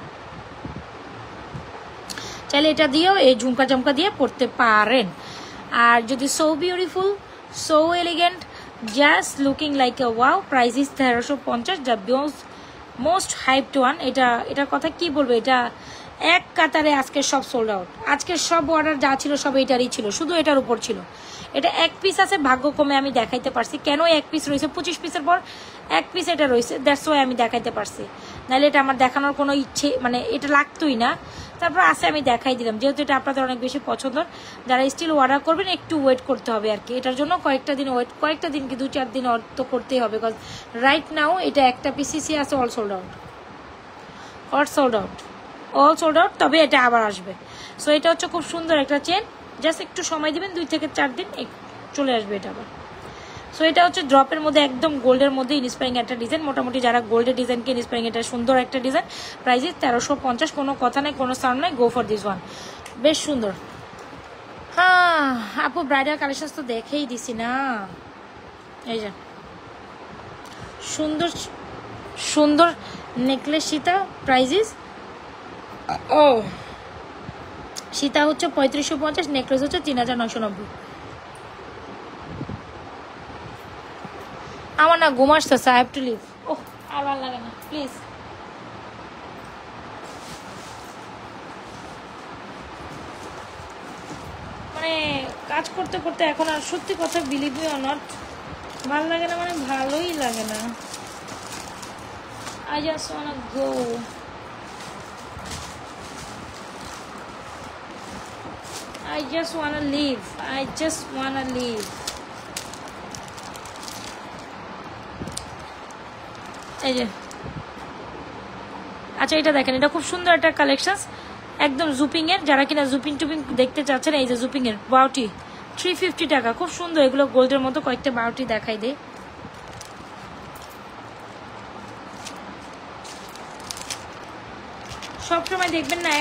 চাইলে এটা দিয়েও এই ঝুমকা ঝামকা দিয়ে পড়তে পারেন। আর যদি so beautiful, so elegant, just looking like a wow, price is 1350। The most hyped one. এটার কথা কি বলবো, এটা এক কাতারে আজকের সব সোল্ড আউট। আজকের সব অর্ডার যা ছিল সব এটারই ছিল, শুধু এটার উপর ছিল। এটা এক পিস আছে, ভাগ্যক্রমে আমি দেখাইতে পারছি। কেন এক পিস রয়েছে, 25 পিসের পর এক পিস এটা রয়েছে, দ্যাটস ওয়াই আমি দেখাইতে পারছি। নাহলে এটা আমার দেখানোর কোনো ইচ্ছে, মানে এটা লাগতোই না। তারপর আসে আমি দেখাই দিলাম, যেহেতু এটা আপনাদের অনেক বেশি পছন্দ। যারা স্টিল অর্ডার করবেন একটু ওয়েট করতে হবে আর কি, এটার জন্য কয়েকটা দিন ওয়েট, কয়েকটা দিন কি 2-4 দিন তো করতেই হবে। বিকজ রাইট নাও এটা একটা পিসিসি আছে, all sold out, all sold out, all sold out. তবে এটা আবার আসবে। সো এটা হচ্ছে খুব সুন্দর একটা চেন, জাস্ট একটু সময় দিবেন, 2 থেকে 4 দিন চলে আসবে এটা আবার। সো এটা হচ্ছে ড্রপের মধ্যে একদম গোল্ডের মধ্যে ইন্সপায়ারিং একটা ডিজাইন। মোটামুটি যারা গোল্ডের ডিজাইনকে ইন্সপায়ারিং, এটা সুন্দর একটা ডিজাইন। প্রাইস 1350, কোনো কথা নাই, কোনো সাউন্ড নাই, গো ফর দিস ওয়ান। বেশ সুন্দর। হ্যাঁ আপু ব্রাইডাল কালেকশন তো দেখেই দিছি না। এই যে সুন্দর সুন্দর নেকলেস সীতা, প্রাইস ও সীতা হচ্ছে 3550, নেকলেস হচ্ছে 3990। আমার না ঘুম আসতেছে, আই হ্যাভ টু লিভ। ওহ আর ভালো লাগে না, প্লিজ। মানে কাজ করতে করতে এখন আর সত্যি কথা, বিলিভ মি অর নট, ভালো লাগে না, মানে ভালোই লাগে না। I just ওয়ান্না go. I just wanna leave. I just wanna leave. এই যে আচ্ছা এটা দেখেন, এটা খুব সুন্দর একটা কালেকশন, একদম জুপিং এর। যারা কিনা জুপিং টুপিং দেখতে চাচ্ছেন, এই যে জুপিং এর বাউটি, 350 টাকা, খুব সুন্দর। এগুলো গোল্ডের মতো কয়েকটা 12টি দেখাই দেয়। সবসময় দেখবেন না,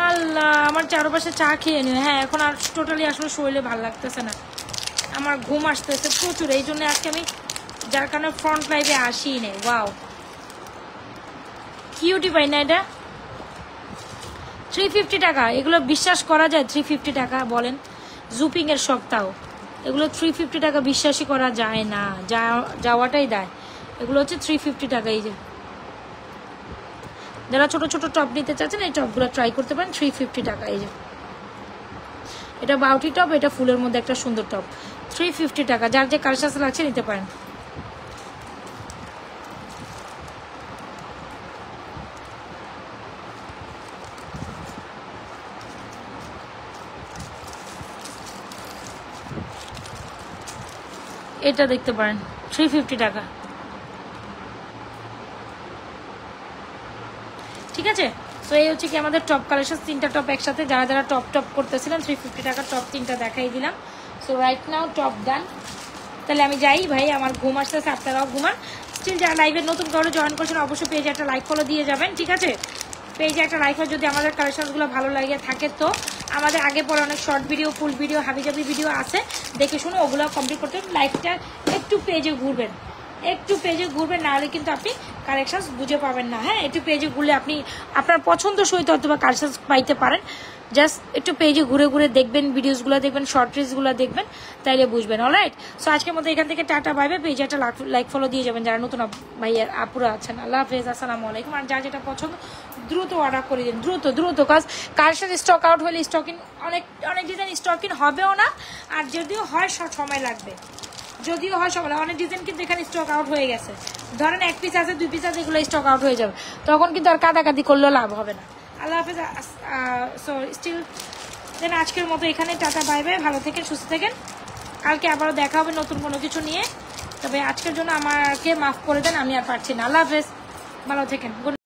আল্লাহ আমার চারপাশে চা খেয়ে নিও। হ্যাঁ এখন আর টোটালি আসলে শরীরে ভালো লাগতেছে না, আমার ঘুম আসতেছে প্রচুর, এই জন্য আজকে আমি যার কারণে ফ্রন্ট লাইভে আসি নেই। ওয়াও কিউটি পাই না এটা, 350 টাকা। এগুলো বিশ্বাস করা যায় 350 টাকা? বলেন, জুপিং এর সপ্তাহ, এগুলো 350 টাকা বিশ্বাসই করা যায় না, যাওয়াটাই দেয়। এগুলো হচ্ছে 350 টাকা। এই যে যারা ছোট ছোট টপ নিতে চাচ্ছেন এই টপগুলো ট্রাই করতে পারেন, 350 টাকা। এই যে এটা বাউটি টপ, এটা ফুলের মধ্যে একটা সুন্দর টপ, 350 টাকা। যার যে কার সাথে লাগছে নিতে পারেন। এটা দেখতে পারেন 350 টাকা, ঠিক আছে। তো এই হচ্ছে কি আমাদের টপ কালেকশন, 3টা টপ একসাথে। যারা যারা টপ টপ করতেছিলেন 350 টাকা টপ 3টা দেখাই দিলাম। সো রাইট নাও টপ ডান। তাহলে আমি যাই ভাই, আমার ঘুম আসতেছে, আপনারাও ঘুমান। স্টিল যারা লাইভের নতুন কারো জয়েন করছেন অবশ্যই পেজে একটা লাইক ফলো দিয়ে যাবেন, ঠিক আছে। পেজে একটা লাইক ফলো, যদি আমাদের কালেকশনগুলো ভালো লাগে থাকে তো আমাদের আগে পরে অনেক শর্ট ভিডিও, ফুল ভিডিও, হাবিজাবি ভিডিও আছে, দেখে শুনে ওগুলো কমপ্লিট করতে। লাইভটা একটু পেজে ঘুরবেন, একটু পেজে ঘুরবেন, নাহলে কিন্তু আপনি কালেকশন বুঝে পাবেন না। হ্যাঁ একটু পেজে ঘুরলে আপনি আপনার পছন্দ সহিত অথবা কালেকশন পাইতে পারেন। জাস্ট একটু পেজে ঘুরে ঘুরে দেখবেন, ভিডিওসগুলো দেখবেন, শর্ট রিলসগুলো দেখবেন, তাইলে বুঝবেন। অলরাইট, সো আজকের মতো এখান থেকে টাটা বাইবে। পেজে একটা লাইক ফলো দিয়ে যাবেন যারা নতুন ভাইয়ার আপুরা আছেন। আল্লাহ হাফেজ, আসসালামু আলাইকুম। আর যা যেটা পছন্দ দ্রুত অর্ডার করে দিন, দ্রুত দ্রুত, কাজ কালেকশন স্টক আউট হলে স্টকিং অনেক অনেক ডিজাইন স্টকিং হবেও না, আর যদিও হয় সময় লাগবে, যদিও হয় সবাই অনেক ডিজাইন কিন্তু এখানে স্টক আউট হয়ে গেছে। ধরেন 1 পিস আছে, 2 পিস আছে, এগুলো স্টক আউট হয়ে যাবে, তখন কিন্তু আর কাদাকাদি করলেও লাভ হবে না। আল্লাহ হাফেজ। সো স্টিল দেন আজকের মতো এখানে টাটা বাই বাই, ভালো থেকেন, সুস্থ থাকেন। কালকে আবারও দেখা হবে নতুন কোনো কিছু নিয়ে। তবে আজকের জন্য আমাকে মাফ করে দেন, আমি আর পারছি না। আল্লাহ হাফেজ, ভালো থেকেন।